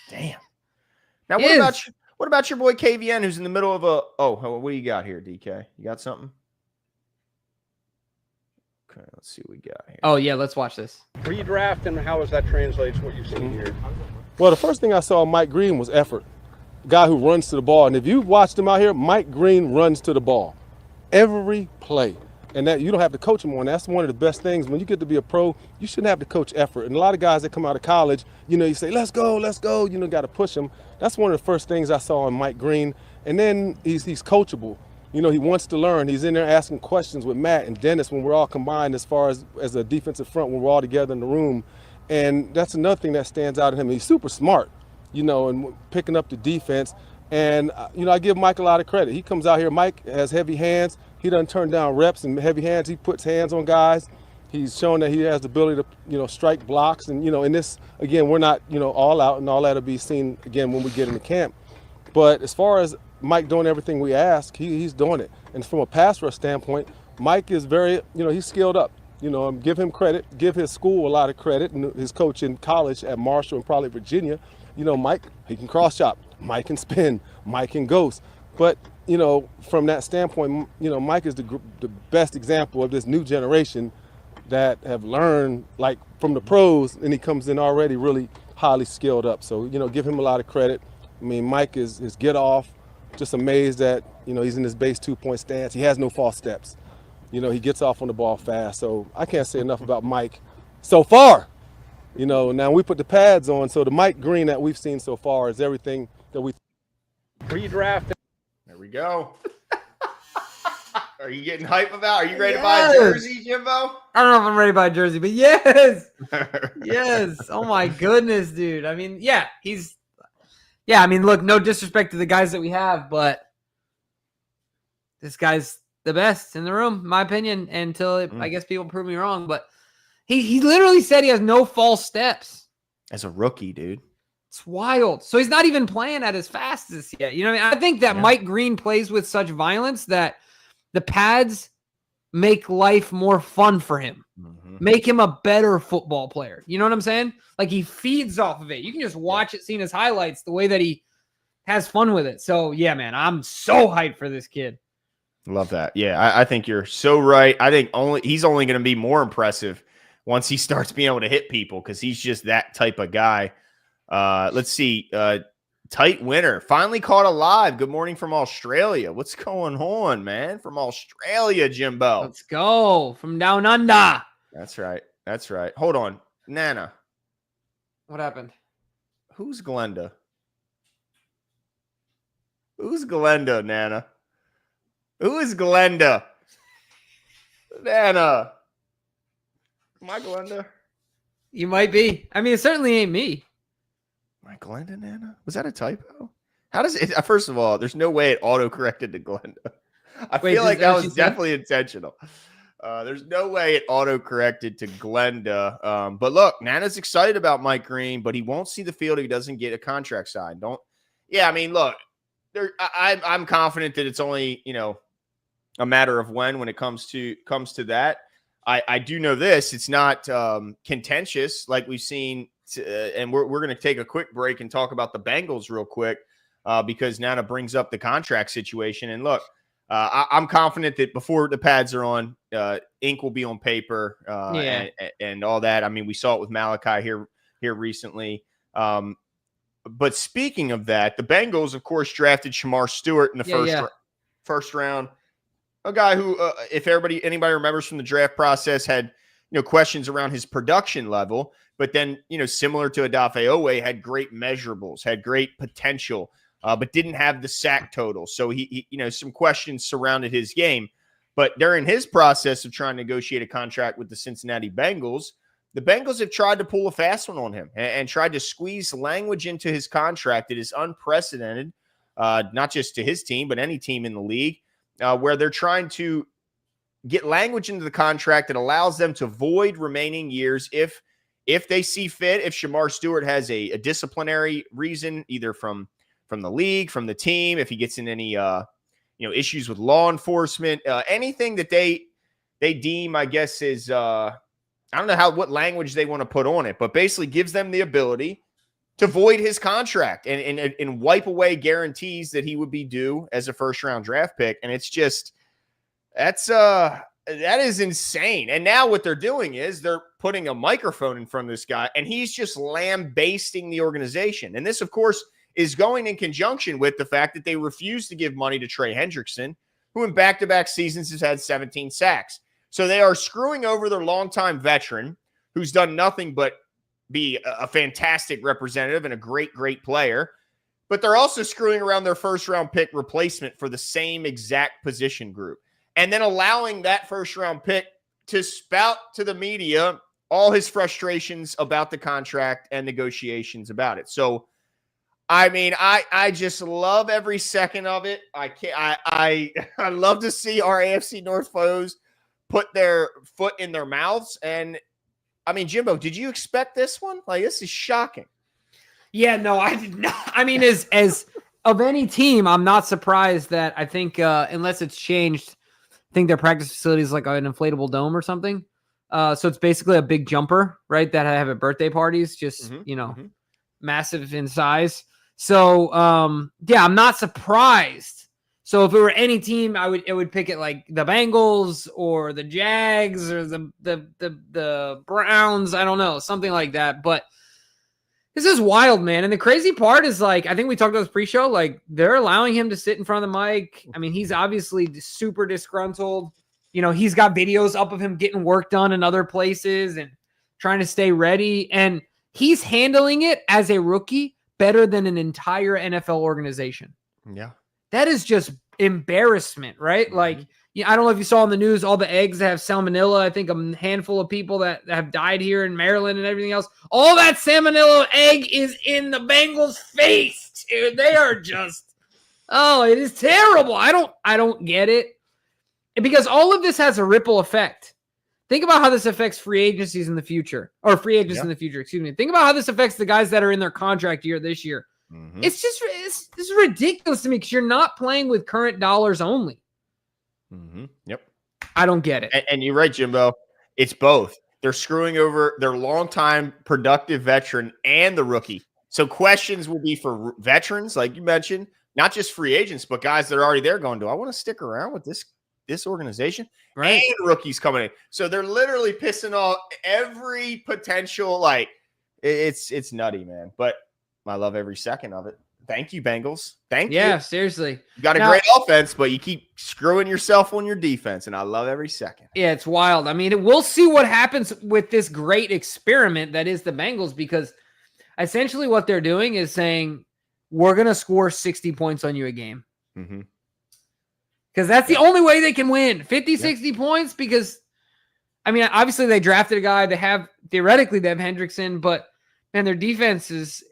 Damn. Now, what about your boy KVN, who's in the middle of what do you got here, DK? You got something? Okay, let's see what we got here. Oh, yeah, let's watch this. Redraft, and how does that translate to what you've seen here? Well, the first thing I saw Mike Green was effort. A guy who runs to the ball. And if you've watched him out here, Mike Green runs to the ball every play. And that you don't have to coach him on. That's one of the best things. When you get to be a pro, you shouldn't have to coach effort. And a lot of guys that come out of college, you say, let's go, got to push them. That's one of the first things I saw in Mike Green. And then he's coachable. He wants to learn. He's in there asking questions with Matt and Dennis when we're all combined as far as a defensive front, when we're all together in the room. And that's another thing that stands out in him. He's super smart, and picking up the defense. And, I give Mike a lot of credit. He comes out here. Mike has heavy hands. He doesn't turn down reps and heavy hands. He puts hands on guys. He's shown that he has the ability to, strike blocks. And, in this, again, we're not, all out, and all that will be seen, again, when we get into camp. But as far as Mike doing everything we ask, he's doing it. And from a pass rush standpoint, Mike is very, he's skilled up. Give him credit, give his school a lot of credit, and his coach in college at Marshall and probably Virginia. Mike, he can cross chop, Mike can spin, Mike can ghost. But, from that standpoint, Mike is the best example of this new generation that have learned, like, from the pros, and he comes in already really highly skilled up. So, give him a lot of credit. I mean, Mike is get off, just amazed that, he's in his base 2-point stance. He has no false steps. He gets off on the ball fast. So I can't say enough about Mike so far. Now we put the pads on. So the Mike Green that we've seen so far is everything that we Redraft. There we go. Are you getting hype about? Are you ready to buy a jersey, Jimbo? I don't know if I'm ready to buy a jersey, but yes. Yes. Oh my goodness, dude. I mean, look, no disrespect to the guys that we have, but this guy's the best in the room, in my opinion, until I guess people prove me wrong. But he literally said he has no false steps. As a rookie, dude. It's wild. So he's not even playing at his fastest yet. I think that Mike Green plays with such violence that the pads make life more fun for him. Mm-hmm. Make him a better football player. You know what I'm saying? Like, he feeds off of it. You can just watch it, seeing his highlights, the way that he has fun with it. So, yeah, man, I'm so hyped for this kid. Love that. Yeah, I think you're so right. I think he's only going to be more impressive once he starts being able to hit people, because he's just that type of guy. Let's see. Tight winner. Finally caught alive. Good morning from Australia. What's going on, man? From Australia, Jimbo. Let's go. From down under. That's right. That's right. Hold on. Nana. What happened? Who's Glenda? Who's Glenda, Nana? Who is Glenda? Nana. Am I Glenda? You might be. I mean, it certainly ain't me. Am I Glenda, Nana? Was that a typo? How does it? First of all, there's no way it auto-corrected to Glenda. I feel like that was definitely intentional. There's no way it auto-corrected to Glenda. But look, Nana's excited about Mike Green, but he won't see the field if he doesn't get a contract signed. Yeah, I mean, look, I'm confident that it's only, a matter of when it comes to that. I do know this. It's not contentious like we've seen. And we're going to take a quick break and talk about the Bengals real quick because Nana brings up the contract situation. And look, I'm confident that before the pads are on, ink will be on paper and all that. I mean, we saw it with Malachi here recently. But speaking of that, the Bengals, of course, drafted Shamar Stewart in the first round. A guy who, if anybody remembers from the draft process, had questions around his production level, but then similar to Odafe Owe, had great measurables, had great potential, but didn't have the sack total. So he some questions surrounded his game. But during his process of trying to negotiate a contract with the Cincinnati Bengals, the Bengals have tried to pull a fast one on him and tried to squeeze language into his contract that is unprecedented, not just to his team, but any team in the league, where they're trying to get language into the contract that allows them to void remaining years if they see fit, if Shamar Stewart has a disciplinary reason, either from the league, from the team, if he gets in any issues with law enforcement, anything that they deem, I guess, is I don't know what language they want to put on it, but basically gives them the ability to void his contract and wipe away guarantees that he would be due as a first-round draft pick. And it's just that is insane. And now what they're doing is they're putting a microphone in front of this guy, and he's just lambasting the organization. And this, of course, is going in conjunction with the fact that they refuse to give money to Trey Hendrickson, who in back-to-back seasons has had 17 sacks. So they are screwing over their longtime veteran, who's done nothing but be a fantastic representative and a great, great player. But they're also screwing around their first-round pick replacement for the same exact position group. And then allowing that first-round pick to spout to the media all his frustrations about the contract and negotiations about it. So, I mean, I just love every second of it. I love to see our AFC North foes put their foot in their mouths. And, I mean, Jimbo, did you expect this one? Like, this is shocking. Yeah, no, I did not. I mean, as of any team, I'm not surprised that I think unless it's changed, I think their practice facility is like an inflatable dome or something. So it's basically a big jumper, right? That I have at birthday parties, just, massive in size. So, yeah, I'm not surprised. So if it were any team, it would pick it like the Bengals or the Jags or the Browns. I don't know, something like that. But this is wild, man. And the crazy part is, like, I think we talked about this pre-show, like, they're allowing him to sit in front of the mic. I mean, he's obviously super disgruntled. He's got videos up of him getting work done in other places and trying to stay ready. And he's handling it as a rookie better than an entire NFL organization. Yeah. That is just embarrassment, right? Like, I don't know if you saw in the news all the eggs that have salmonella. I think a handful of people that have died here in Maryland and everything else. All that salmonella egg is in the Bengals' face, dude. They are just, it is terrible. I don't get it. Because all of this has a ripple effect. Think about how this affects free agencies in the future, or free agents in the future, excuse me. Think about how this affects the guys that are in their contract year this year. It's just, it's ridiculous to me because you're not playing with current dollars only. Yep. I don't get it. And you're right, Jimbo. It's both. They're screwing over their longtime productive veteran and the rookie. So questions will be for veterans, like you mentioned, not just free agents, but guys that are already there going, do I want to stick around with this organization? Right. And rookies coming in. So they're literally pissing off every potential, like, it's nutty, man. But I love every second of it. Thank you, Bengals. Thank you. Yeah, seriously. You got a great offense, but you keep screwing yourself on your defense, and I love every second. Yeah, it's wild. I mean, we'll see what happens with this great experiment that is the Bengals, because essentially what they're doing is saying, we're going to score 60 points on you a game. Because that's the only way they can win. 50, 60 points, because, I mean, obviously they drafted a guy. Theoretically, they have Hendrickson, but, man, their defense is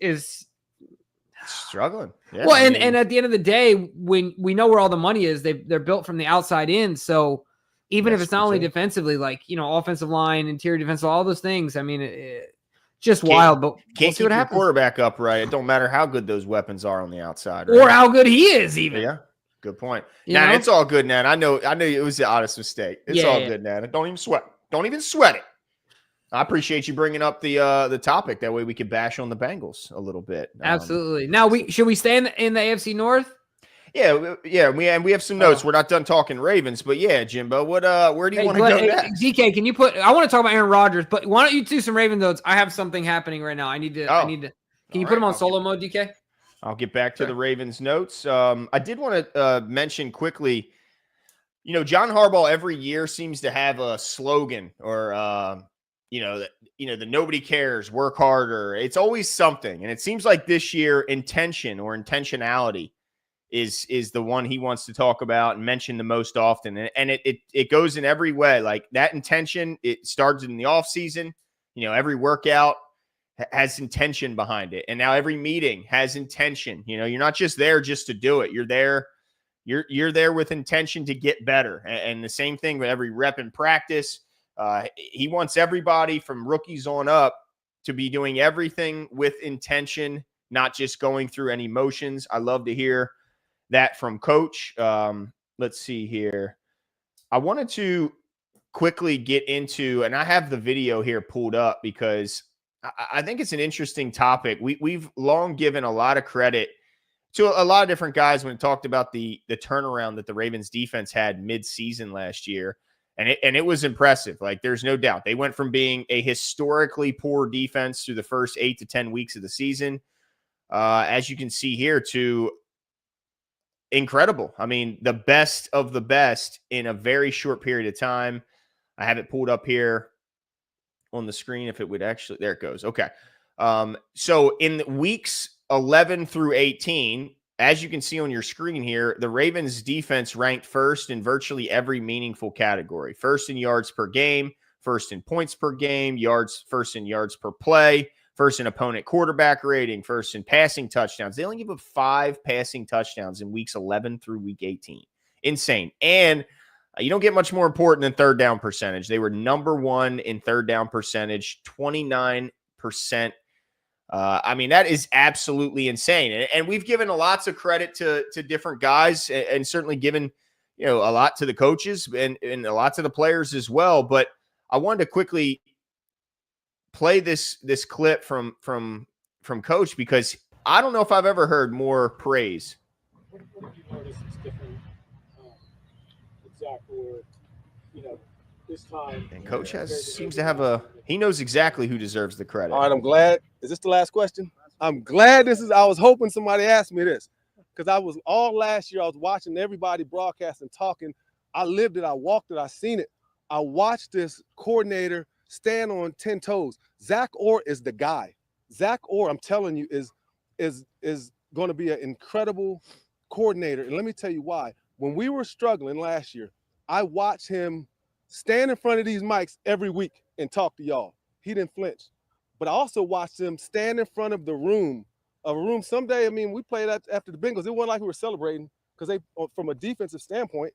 struggling. Yeah, well, and at the end of the day, when we know where all the money is, they're built from the outside in. So even if it's not only defensively, like, offensive line, interior defensive, all those things, I mean, just wild. But can't keep your quarterback upright. It don't matter how good those weapons are on the outside, right? Or how good he is, even. Yeah, good point. Now it's all good, Nan. I know it was the honest mistake. It's all good, Nan. Don't even sweat. Don't even sweat it. I appreciate you bringing up the topic. That way we can bash on the Bengals a little bit. Absolutely. Now should we stay in the AFC North? Yeah. We have some notes. We're not done talking Ravens, but yeah, Jimbo, where do you want to go next? DK, can you I want to talk about Aaron Rodgers, but why don't you do some Ravens notes? I have something happening right now. I need to. Can you put them on solo mode, DK? I'll get back to the Ravens notes. I did want to mention quickly. John Harbaugh every year seems to have a slogan or. The nobody cares, work harder. It's always something. And it seems like this year intention or intentionality is the one he wants to talk about and mention the most often. And it goes in every way. Like that intention, it starts in the off season. Every workout has intention behind it. And now every meeting has intention. You're not just there just to do it. You're there. You're there with intention to get better. And the same thing with every rep in practice. He wants everybody from rookies on up to be doing everything with intention, not just going through any motions. I love to hear that from Coach. Let's see here. I wanted to quickly get into, and I have the video here pulled up because I think it's an interesting topic. We've long given a lot of credit to a lot of different guys when it talked about the turnaround that the Ravens defense had mid-season last year. And it was impressive. Like, there's no doubt. They went from being a historically poor defense through the first 8 to 10 weeks of the season, as you can see here, to incredible. I mean, the best of the best in a very short period of time. I have it pulled up here on the screen. If it would actually, there it goes. Okay. So in weeks 11 through 18, as you can see on your screen here, the Ravens defense ranked first in virtually every meaningful category. First in yards per game, first in points per game, first in yards per play, first in opponent quarterback rating, first in passing touchdowns. They only give up 5 passing touchdowns in weeks 11 through week 18. Insane. And you don't get much more important than third down percentage. They were number 1 in third down percentage, 29%. I mean, that is absolutely insane. And we've given lots of credit to different guys and certainly given, a lot to the coaches and a lot to the players as well. But I wanted to quickly play this clip from Coach, because I don't know if I've ever heard more praise. What did you notice is different with Zach Orr, this time? And Coach seems to have he knows exactly who deserves the credit. All right, I'm glad. Is this the last question? I'm glad I was hoping somebody asked me this, because all last year I was watching everybody broadcast and talking. I lived it, I walked it, I seen it. I watched this coordinator stand on 10 toes. Zach Orr is the guy. Zach Orr, I'm telling you, is going to be an incredible coordinator. And let me tell you why. When we were struggling last year, I watched him stand in front of these mics every week and talk to y'all. He didn't flinch. But I also watched him stand in front of a room someday. I mean, we played after the Bengals. It wasn't like we were celebrating, because from a defensive standpoint,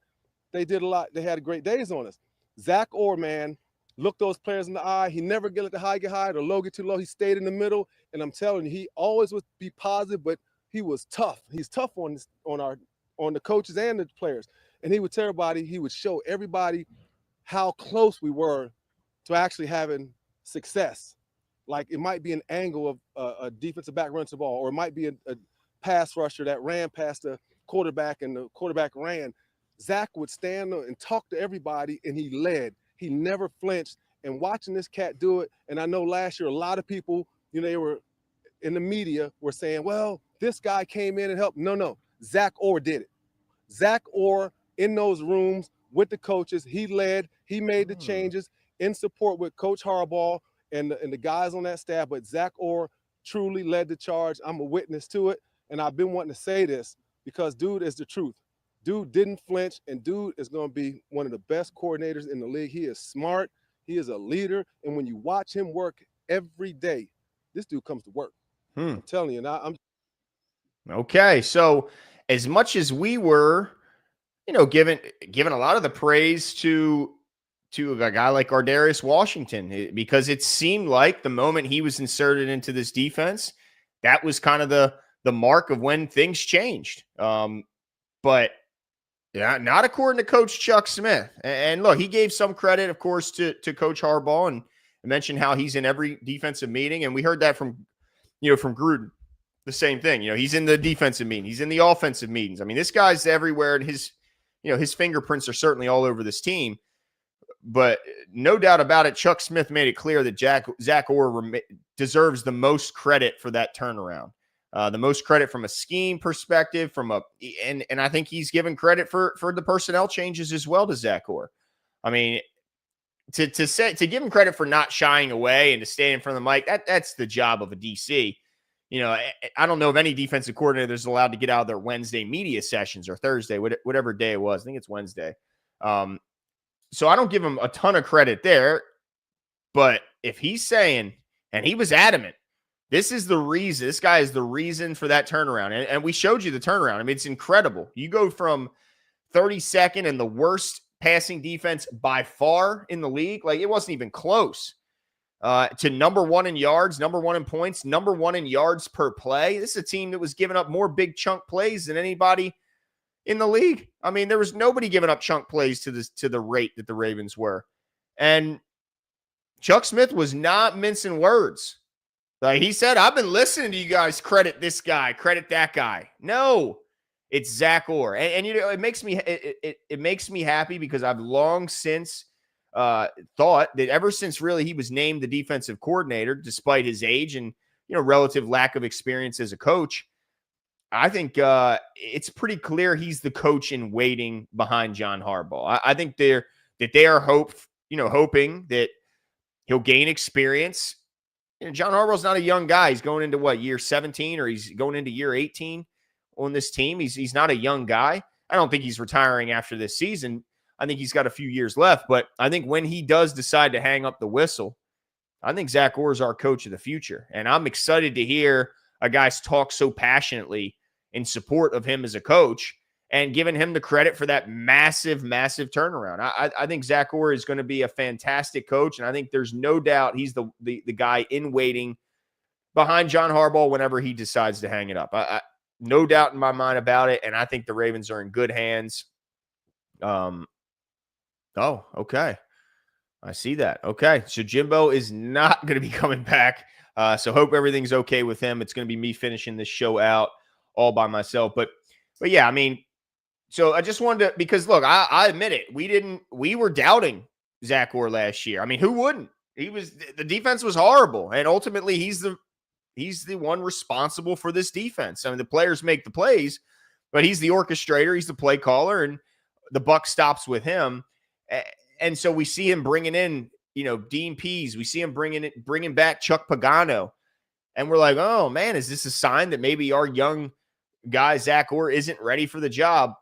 they did a lot. They had great days on us. Zach Orr, man, looked those players in the eye. He never get the high get high, the low get too low. He stayed in the middle. And I'm telling you, he always would be positive, but he was tough. He's tough on the coaches and the players. And he would tell everybody, he would show everybody how close we were to actually having success. Like, it might be an angle of a defensive back runs the ball, or it might be a pass rusher that ran past the quarterback and the quarterback ran. Zach would stand and talk to everybody, and he led. He never flinched. And watching this cat do it, and I know last year a lot of people, they were in the media were saying, well, this guy came in and helped. No. Zach Orr did it. Zach Orr in those rooms with the coaches, he led, he made the changes in support with Coach Harbaugh and the guys on that staff. But Zach Orr truly led the charge. I'm a witness to it. And I've been wanting to say this because dude is the truth. Dude didn't flinch, and dude is going to be one of the best coordinators in the league. He is smart. He is a leader. And when you watch him work every day, this dude comes to work. I'm telling you. I'm okay. So as much as we were, given a lot of the praise to a guy like Ardarius Washington, because it seemed like the moment he was inserted into this defense, that was kind of the mark of when things changed. But yeah, not according to Coach Chuck Smith. And look, he gave some credit, of course, to Coach Harbaugh, and mentioned how he's in every defensive meeting. And we heard that from Gruden, the same thing. He's in the defensive meeting, he's in the offensive meetings. I mean, this guy's everywhere, and his fingerprints are certainly all over this team. But no doubt about it, Chuck Smith made it clear that Zach Orr deserves the most credit for that turnaround. The most credit from a scheme perspective, and I think he's given credit for the personnel changes as well to Zach Orr. I mean, to give him credit for not shying away and to stay in front of the mic, that's the job of a DC. I don't know of any defensive coordinator that's allowed to get out of their Wednesday media sessions or Thursday, whatever day it was. I think it's Wednesday. So I don't give him a ton of credit there. But if he's saying, and he was adamant, this guy is the reason for that turnaround. And we showed you the turnaround. I mean, it's incredible. You go from 32nd and the worst passing defense by far in the league, like it wasn't even close, to number 1 in yards, number 1 in points, number 1 in yards per play. This is a team that was giving up more big chunk plays than anybody in the league. I mean, there was nobody giving up chunk plays to the rate that the Ravens were. And Chuck Smith was not mincing words. Like he said, I've been listening to you guys credit this guy, credit that guy. No, it's Zach Orr. And it makes me happy, because I've long since thought that ever since really he was named the defensive coordinator, despite his age and relative lack of experience as a coach, I think it's pretty clear he's the coach in waiting behind John Harbaugh. I think they are hoping that he'll gain experience. John Harbaugh's not a young guy. He's going into year 17, or he's going into year 18 on this team. He's not a young guy. I don't think he's retiring after this season. I think he's got a few years left. But I think when he does decide to hang up the whistle, I think Zach Orr is our coach of the future. And I'm excited to hear a guy talk so passionately in support of him as a coach, and giving him the credit for that massive, massive turnaround. I think Zach Orr is going to be a fantastic coach, and I think there's no doubt he's the guy in waiting behind John Harbaugh whenever he decides to hang it up. No doubt in my mind about it, and I think the Ravens are in good hands. Oh, okay. I see that. Okay. So Jimbo is not going to be coming back. So hope everything's okay with him. It's going to be me finishing this show out all by myself. But yeah, I mean, so I just wanted to, because look, I admit it. We were doubting Zach Orr last year. I mean, who wouldn't? The defense was horrible. And ultimately he's the one responsible for this defense. I mean, the players make the plays, but he's the orchestrator. He's the play caller, and the buck stops with him. And so we see him bringing in, Dean Pease. We see him bringing back Chuck Pagano. And we're like, oh, man, is this a sign that maybe our young guy, Zach Orr, isn't ready for the job?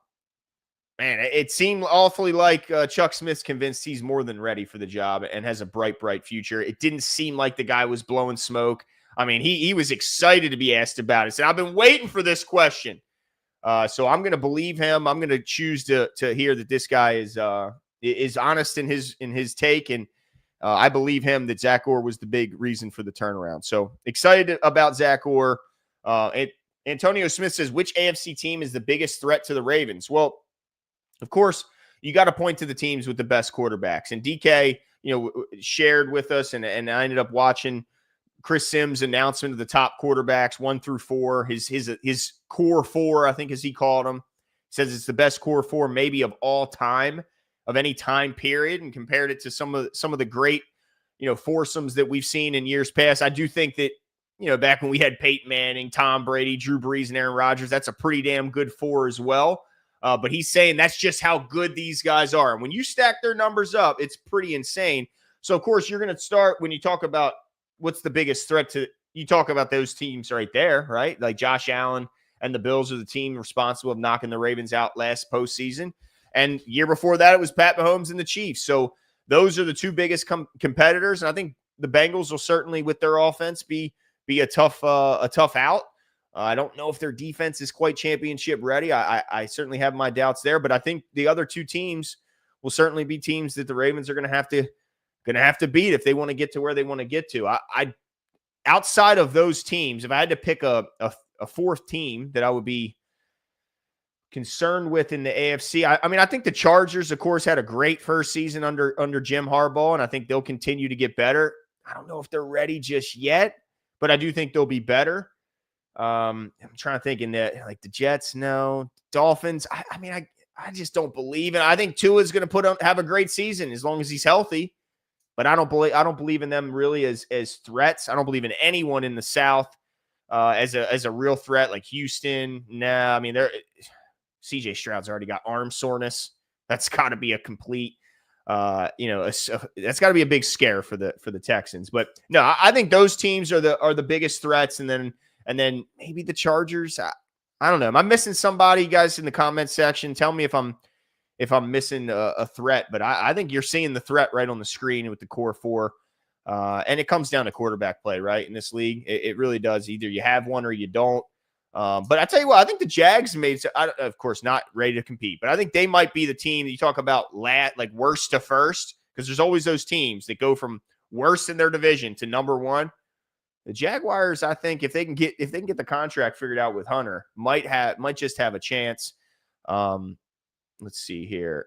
Man, it seemed awfully like Chuck Smith's convinced he's more than ready for the job and has a bright, bright future. It didn't seem like the guy was blowing smoke. I mean, he was excited to be asked about it. He said, I've been waiting for this question. So I'm going to believe him. I'm going to choose to hear that this guy is honest in his take, and I believe him that Zach Orr was the big reason for the turnaround. So excited about Zach Orr. Antonio Smith says, which AFC team is the biggest threat to the Ravens? Well, of course, you got to point to the teams with the best quarterbacks. And DK, shared with us, and I ended up watching Chris Sims' announcement of the top quarterbacks 1 through 4. His core 4, I think, as he called them, says it's the best core 4 maybe of all time, of any time period, and compared it to some of the great, foursomes that we've seen in years past. I do think that, back when we had Peyton Manning, Tom Brady, Drew Brees, and Aaron Rodgers, that's a pretty damn good 4 as well. But he's saying that's just how good these guys are. And when you stack their numbers up, it's pretty insane. So, of course, you're going to start when you talk about what's the biggest threat to – you talk about those teams right there, right? Like Josh Allen and the Bills are the team responsible of knocking the Ravens out last postseason. And year before that, it was Pat Mahomes and the Chiefs. So those are the two biggest competitors. And I think the Bengals will certainly, with their offense, be a tough out. I don't know if their defense is quite championship ready. I certainly have my doubts there, but I think the other two teams will certainly be teams that the Ravens are going to have to beat if they want to get to where they want to get to. I outside of those teams, if I had to pick a fourth team that I would be concerned with in the AFC, I mean, I think the Chargers, of course, had a great first season under Jim Harbaugh, and I think they'll continue to get better. I don't know if they're ready just yet, but I do think they'll be better. I'm trying to think in that, like the Jets, no. Dolphins, I mean, I just don't believe in. I think Tua is going to have a great season as long as he's healthy, but I don't believe in them really as threats. I don't believe in anyone in the South as a real threat like Houston. Nah, I mean, CJ Stroud's already got arm soreness. That's got to be a complete, that's got to be a big scare for the Texans. But no, I think those teams are the biggest threats, and then maybe the Chargers. I don't know. Am I missing somebody, guys, in the comment section? Tell me if I'm missing a threat. But I think you're seeing the threat right on the screen with the core 4. And it comes down to quarterback play, right? In this league, it really does. Either you have one or you don't. But I tell you what, I think the Jags of course, not ready to compete, but I think they might be the team that you talk about like worst to first, because there's always those teams that go from worst in their division to number 1. The Jaguars, I think, if they can get the contract figured out with Hunter, might just have a chance. Let's see here.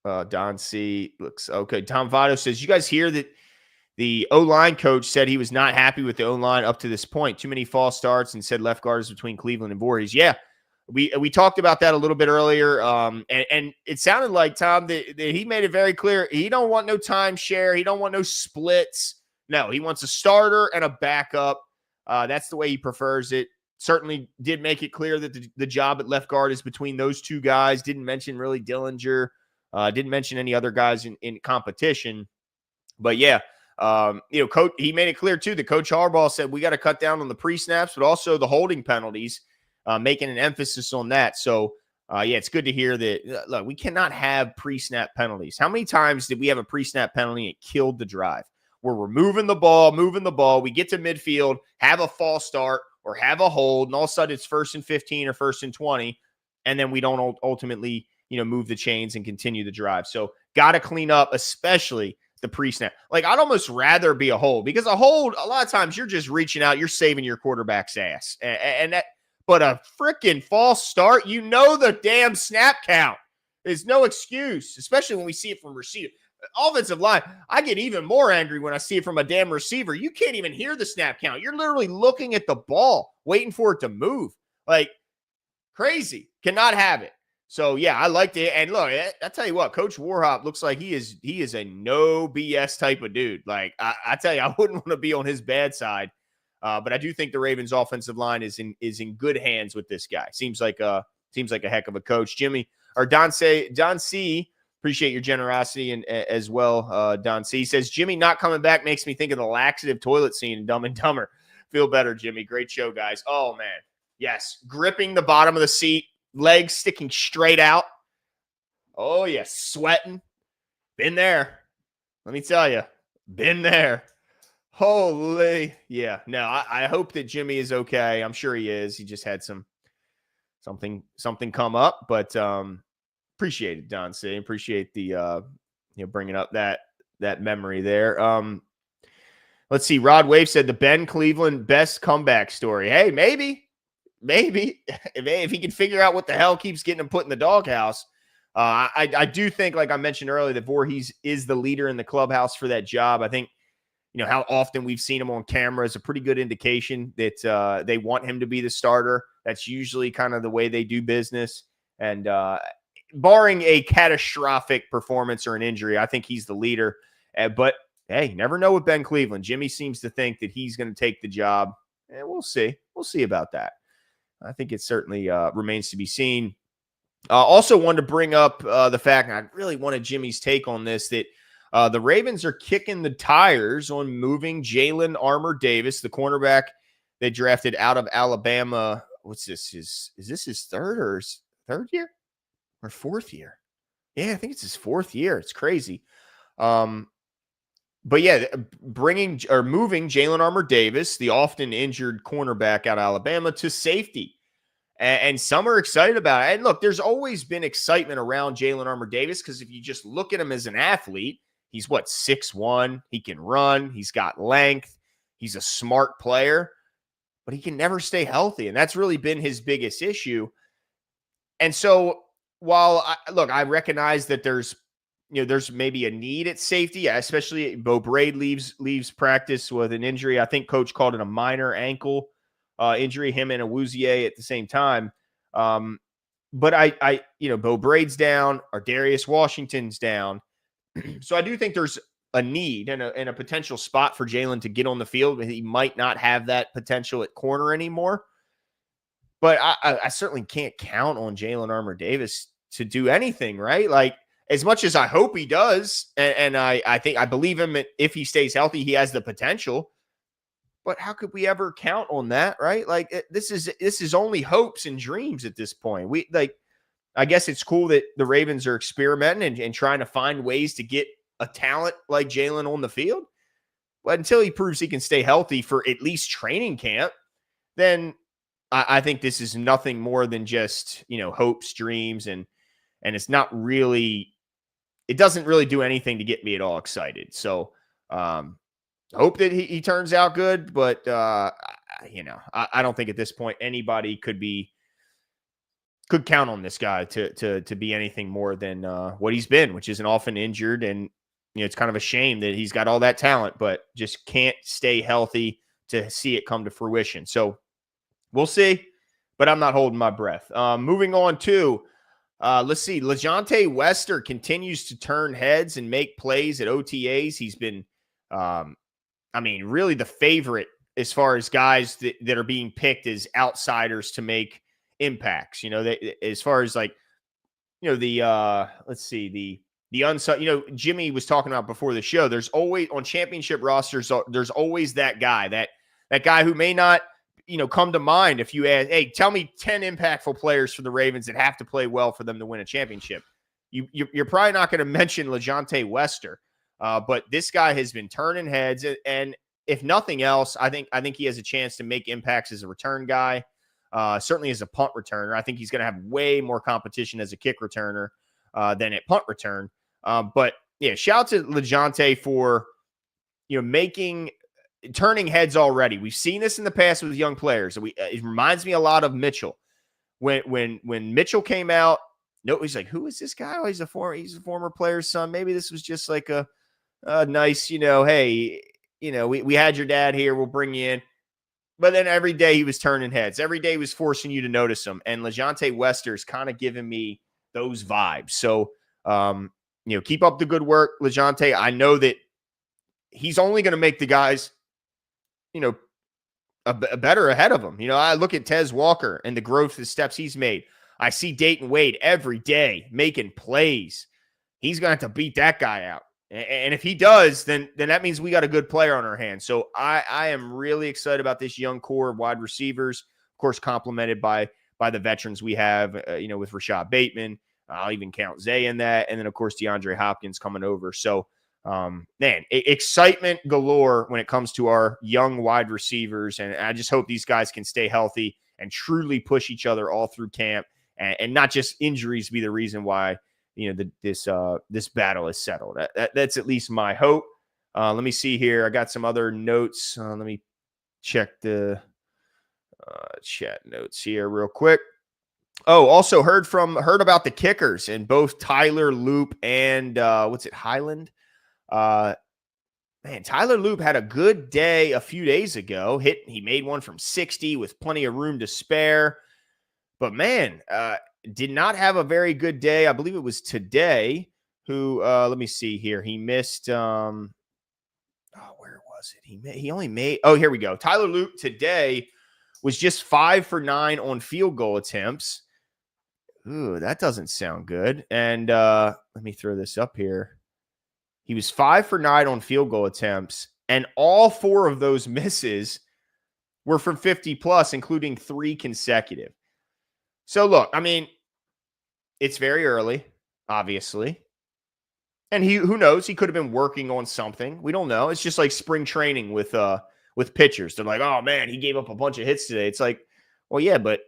Don C looks okay. Tom Votto says, you guys hear that the O-line coach said he was not happy with the O-line up to this point. Too many false starts, and said left guard is between Cleveland and Voorhees. Yeah, we talked about that a little bit earlier. And it sounded like, Tom, that he made it very clear. He don't want no timeshare. He don't want no splits. No, he wants a starter and a backup. That's the way he prefers it. Certainly did make it clear that the job at left guard is between those two guys. Didn't mention really Dillinger. Didn't mention any other guys in competition. But yeah, coach, he made it clear too that Coach Harbaugh said we got to cut down on the pre-snaps, but also the holding penalties, making an emphasis on that. So it's good to hear that. Look, we cannot have pre-snap penalties. How many times did we have a pre-snap penalty and it killed the drive? Where we're moving the ball, we get to midfield, have a false start or have a hold, and all of a sudden it's 1st and 15 or 1st and 20, and then we don't ultimately, move the chains and continue the drive. So got to clean up, especially the pre-snap. Like, I'd almost rather be a hold, because a hold, a lot of times you're just reaching out, you're saving your quarterback's ass. But a freaking false start, the damn snap count. There's no excuse, especially when we see it from receiver. offensive line, I get even more angry when I see it from a damn receiver. You can't even hear the snap count. You're literally looking at the ball, waiting for it to move. Like, crazy. Cannot have it. So, yeah, I liked it. And look, I tell you what, Coach Warhop looks like he is a no BS type of dude. Like, I tell you, I wouldn't want to be on his bad side. But I do think the Ravens offensive line is in good hands with this guy. Seems like a heck of a coach. Jimmy or Don C, appreciate your generosity and as well. Don C says Jimmy not coming back makes me think of the laxative toilet scene in Dumb and Dumber. Feel better, Jimmy. Great show, guys. Oh man, yes, gripping the bottom of the seat, legs sticking straight out. Oh yes, sweating. Been there. Let me tell you, been there. Holy, yeah. No, I hope that Jimmy is okay. I'm sure he is. He just had something come up, but appreciate it, Don C. Appreciate the bringing up that memory there. Let's see. Rod Wave said the Ben Cleveland best comeback story. Hey, maybe if he can figure out what the hell keeps getting him put in the doghouse. I do think, like I mentioned earlier, that Voorhees is the leader in the clubhouse for that job. I think, how often we've seen him on camera is a pretty good indication that they want him to be the starter. That's usually kind of the way they do business. And barring a catastrophic performance or an injury, I think he's the leader. But, hey, never know with Ben Cleveland. Jimmy seems to think that he's going to take the job. And we'll see. We'll see about that. I think it certainly remains to be seen. Also wanted to bring up the fact, and I really wanted Jimmy's take on this, that the Ravens are kicking the tires on moving Jalen Armour-Davis, the cornerback they drafted out of Alabama. What's this? Is this his third year or fourth year? Yeah, I think it's his fourth year. It's crazy. But yeah, moving Jalen Armour-Davis, the often injured cornerback out of Alabama, to safety. And some are excited about it. And look, there's always been excitement around Jalen Armour-Davis because if you just look at him as an athlete, he's 6'1". He can run. He's got length. He's a smart player, but he can never stay healthy. And that's really been his biggest issue. And so while I recognize that there's maybe a need at safety, especially Bo Braid leaves practice with an injury. I think coach called it a minor ankle injury, him and Awuzie at the same time. But Bo Braid's down, or Darius Washington's down. So I do think there's a need and a potential spot for Jalen to get on the field. He might not have that potential at corner anymore. But I certainly can't count on Jalen Armour-Davis to do anything, right? Like, as much as I hope he does, and I believe him, if he stays healthy, he has the potential. But how could we ever count on that, right? Like, this is only hopes and dreams at this point. I guess it's cool that the Ravens are experimenting and trying to find ways to get a talent like Jalen on the field. But until he proves he can stay healthy for at least training camp, then I think this is nothing more than just, hopes, dreams, and it's not really, it doesn't really do anything to get me at all excited. So, hope that he turns out good, but I don't think at this point anybody could count on this guy to be anything more than what he's been, which is an often injured, and it's kind of a shame that he's got all that talent, but just can't stay healthy to see it come to fruition. So we'll see, but I'm not holding my breath. Moving on to let's see, LeJohntay Wester continues to turn heads and make plays at OTAs. He's been really the favorite as far as guys that are being picked as outsiders to make impacts. As far as the unsung, Jimmy was talking about before the show, there's always on championship rosters, there's always that guy, that guy who may not, come to mind if you ask, hey, tell me 10 impactful players for the Ravens that have to play well for them to win a championship. You're probably not going to mention LeJohntay Wester. But this guy has been turning heads, and if nothing else, I think he has a chance to make impacts as a return guy, certainly as a punt returner. I think he's going to have way more competition as a kick returner than at punt return. But yeah, shout out to LeJohntay for turning heads already. We've seen this in the past with young players. It reminds me a lot of Mitchell. When Mitchell came out, no, he's like, who is this guy? Oh, he's a former player's son. Maybe this was just like a nice, hey, we had your dad here. We'll bring you in. But then every day he was turning heads. Every day he was forcing you to notice him. And LeJontay Wester's kind of giving me those vibes. So, keep up the good work, LeJontay. I know that he's only going to make the guys, better ahead of him. I look at Tez Walker and the growth, the steps he's made. I see Dayton Wade every day making plays. He's going to have to beat that guy out. And if he does, then that means we got a good player on our hands. So I am really excited about this young core of wide receivers, of course, complemented by the veterans we have, with Rashad Bateman. I'll even count Zay in that. And then, of course, DeAndre Hopkins coming over. So, excitement galore when it comes to our young wide receivers. And I just hope these guys can stay healthy and truly push each other all through camp and not just injuries be the reason why this battle is settled. That's at least my hope. Let me see here. I got some other notes. Let me check the chat notes here real quick. Oh, also heard about the kickers and both Tyler Loop and Highland. Tyler Loop had a good day a few days ago. He made one from 60 with plenty of room to spare. But did not have a very good day. I believe it was today who, let me see here. He missed, where was it? He only made, here we go. Tyler Loop today was just 5 for 9 on field goal attempts. Ooh, that doesn't sound good. And let me throw this up here. He was 5 for 9 on field goal attempts, and all 4 of those misses were from 50 plus, including 3 consecutive. So look, it's very early, obviously. And who knows? He could have been working on something. We don't know. It's just like spring training with pitchers. They're like, oh man, he gave up a bunch of hits today. It's like, well, yeah, but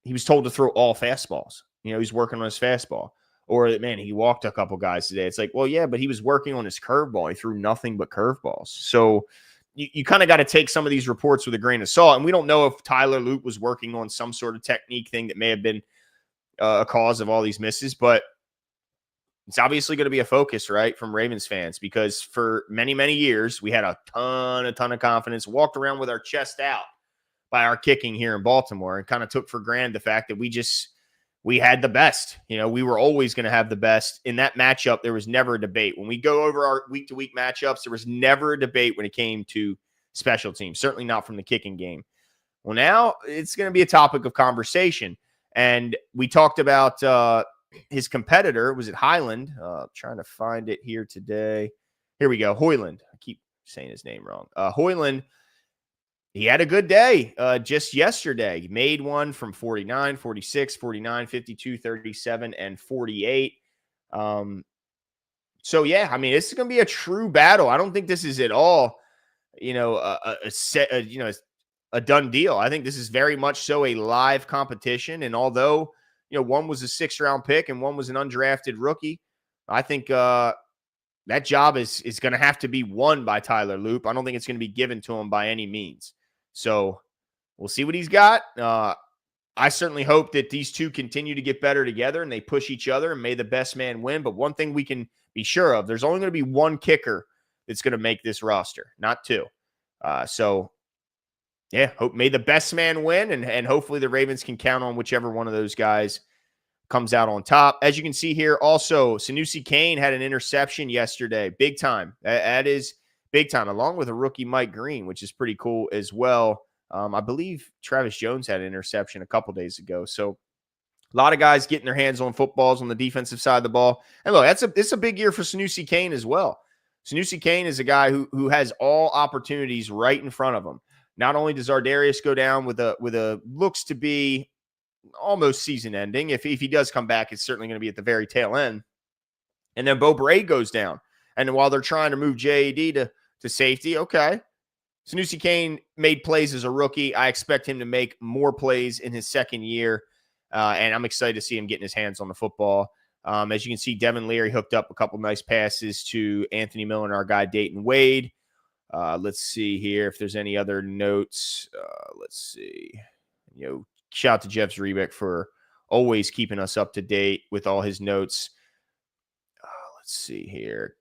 he was told to throw all fastballs. He's working on his fastball. Or, man, he walked a couple guys today. It's like, well, yeah, but he was working on his curveball. He threw nothing but curveballs. So you kind of got to take some of these reports with a grain of salt. And we don't know if Tyler Loop was working on some sort of technique thing that may have been a cause of all these misses. But it's obviously going to be a focus, right, from Ravens fans, because for many, many years, we had a ton of confidence, walked around with our chest out by our kicking here in Baltimore and kind of took for granted the fact that we had the best. We were always going to have the best. In that matchup, there was never a debate. When we go over our week-to-week matchups, there was never a debate when it came to special teams, certainly not from the kicking game. Well, now it's going to be a topic of conversation. And we talked about his competitor. Was it Highland? Trying to find it here today. Here we go. Hoyland. I keep saying his name wrong. Hoyland. He had a good day just yesterday. He made one from 49, 46, 49, 52, 37, and 48. So, yeah, this is going to be a true battle. I don't think this is at all, a done deal. I think this is very much so a live competition. And although, one was a 6th-round pick and one was an undrafted rookie, I think that job is going to have to be won by Tyler Loop. I don't think it's going to be given to him by any means. So we'll see what he's got. I certainly hope that these two continue to get better together and they push each other and may the best man win. But one thing we can be sure of, there's only going to be one kicker that's going to make this roster, not 2. May the best man win, and hopefully the Ravens can count on whichever one of those guys comes out on top. As you can see here, also, Sanusi Kane had an interception yesterday. Big time. That is big time, along with a rookie Mike Green, which is pretty cool as well. I believe Travis Jones had an interception a couple days ago. So a lot of guys getting their hands on footballs on the defensive side of the ball. And look, it's a big year for Sanusi Kane as well. Sanusi Kane is a guy who has all opportunities right in front of him. Not only does Ardarius go down with a looks to be almost season ending. If he does come back, it's certainly going to be at the very tail end. And then Bo Braid goes down. And while they're trying to move JAD to safety, okay. Sanusi Kane made plays as a rookie. I expect him to make more plays in his second year. And I'm excited to see him getting his hands on the football. As you can see, Devin Leary hooked up a couple nice passes to Anthony Miller and our guy Dayton Wade. Let's see here if there's any other notes. Let's see. Shout out to Jeff Zrebick for always keeping us up to date with all his notes. Let's see here.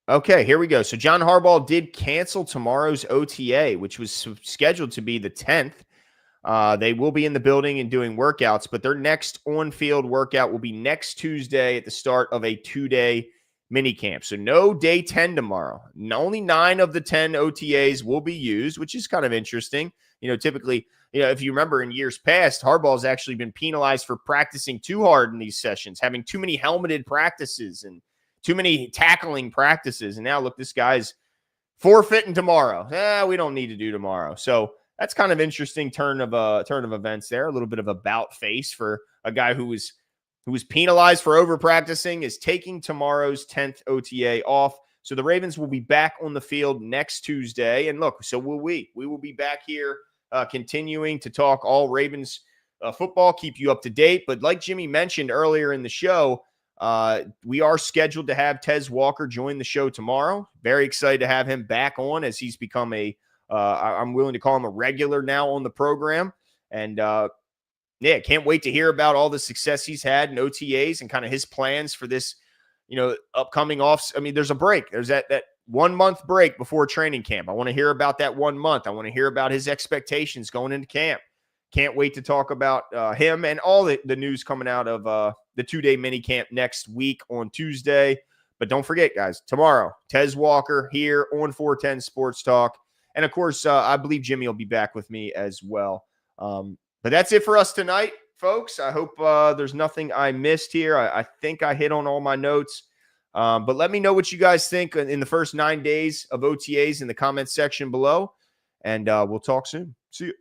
Okay, here we go. So John Harbaugh did cancel tomorrow's OTA, which was scheduled to be the 10th. They will be in the building and doing workouts, but their next on-field workout will be next Tuesday at the start of a 2-day mini camp. So no day 10 tomorrow. Only 9 of the 10 OTAs will be used, which is kind of interesting. Typically, if you remember in years past, Harbaugh's actually been penalized for practicing too hard in these sessions, having too many helmeted practices and too many tackling practices. And now look, this guy's forfeiting tomorrow. We don't need to do tomorrow. So that's kind of interesting turn of events there. A little bit of a bout face for a guy who was penalized for over practicing, is taking tomorrow's 10th OTA off. So the Ravens will be back on the field next Tuesday. And look, so will we. We will be back here continuing to talk all Ravens football, keep you up to date. But like Jimmy mentioned earlier in the show, we are scheduled to have Tez Walker join the show tomorrow. Very excited to have him back on, as he's become I'm willing to call him a regular now on the program. And can't wait to hear about all the success he's had in OTAs and kind of his plans for this, upcoming off. I mean, there's a break. There's that 1 month break before training camp. I want to hear about that 1 month. I want to hear about his expectations going into camp. Can't wait to talk about him and all the news coming out of the 2-day mini camp next week on Tuesday. But don't forget, guys, tomorrow, Tez Walker here on 410 Sports Talk. And, of course, I believe Jimmy will be back with me as well. But that's it for us tonight, folks. I hope there's nothing I missed here. I think I hit on all my notes. But let me know what you guys think in the first 9 days of OTAs in the comments section below. And we'll talk soon. See you.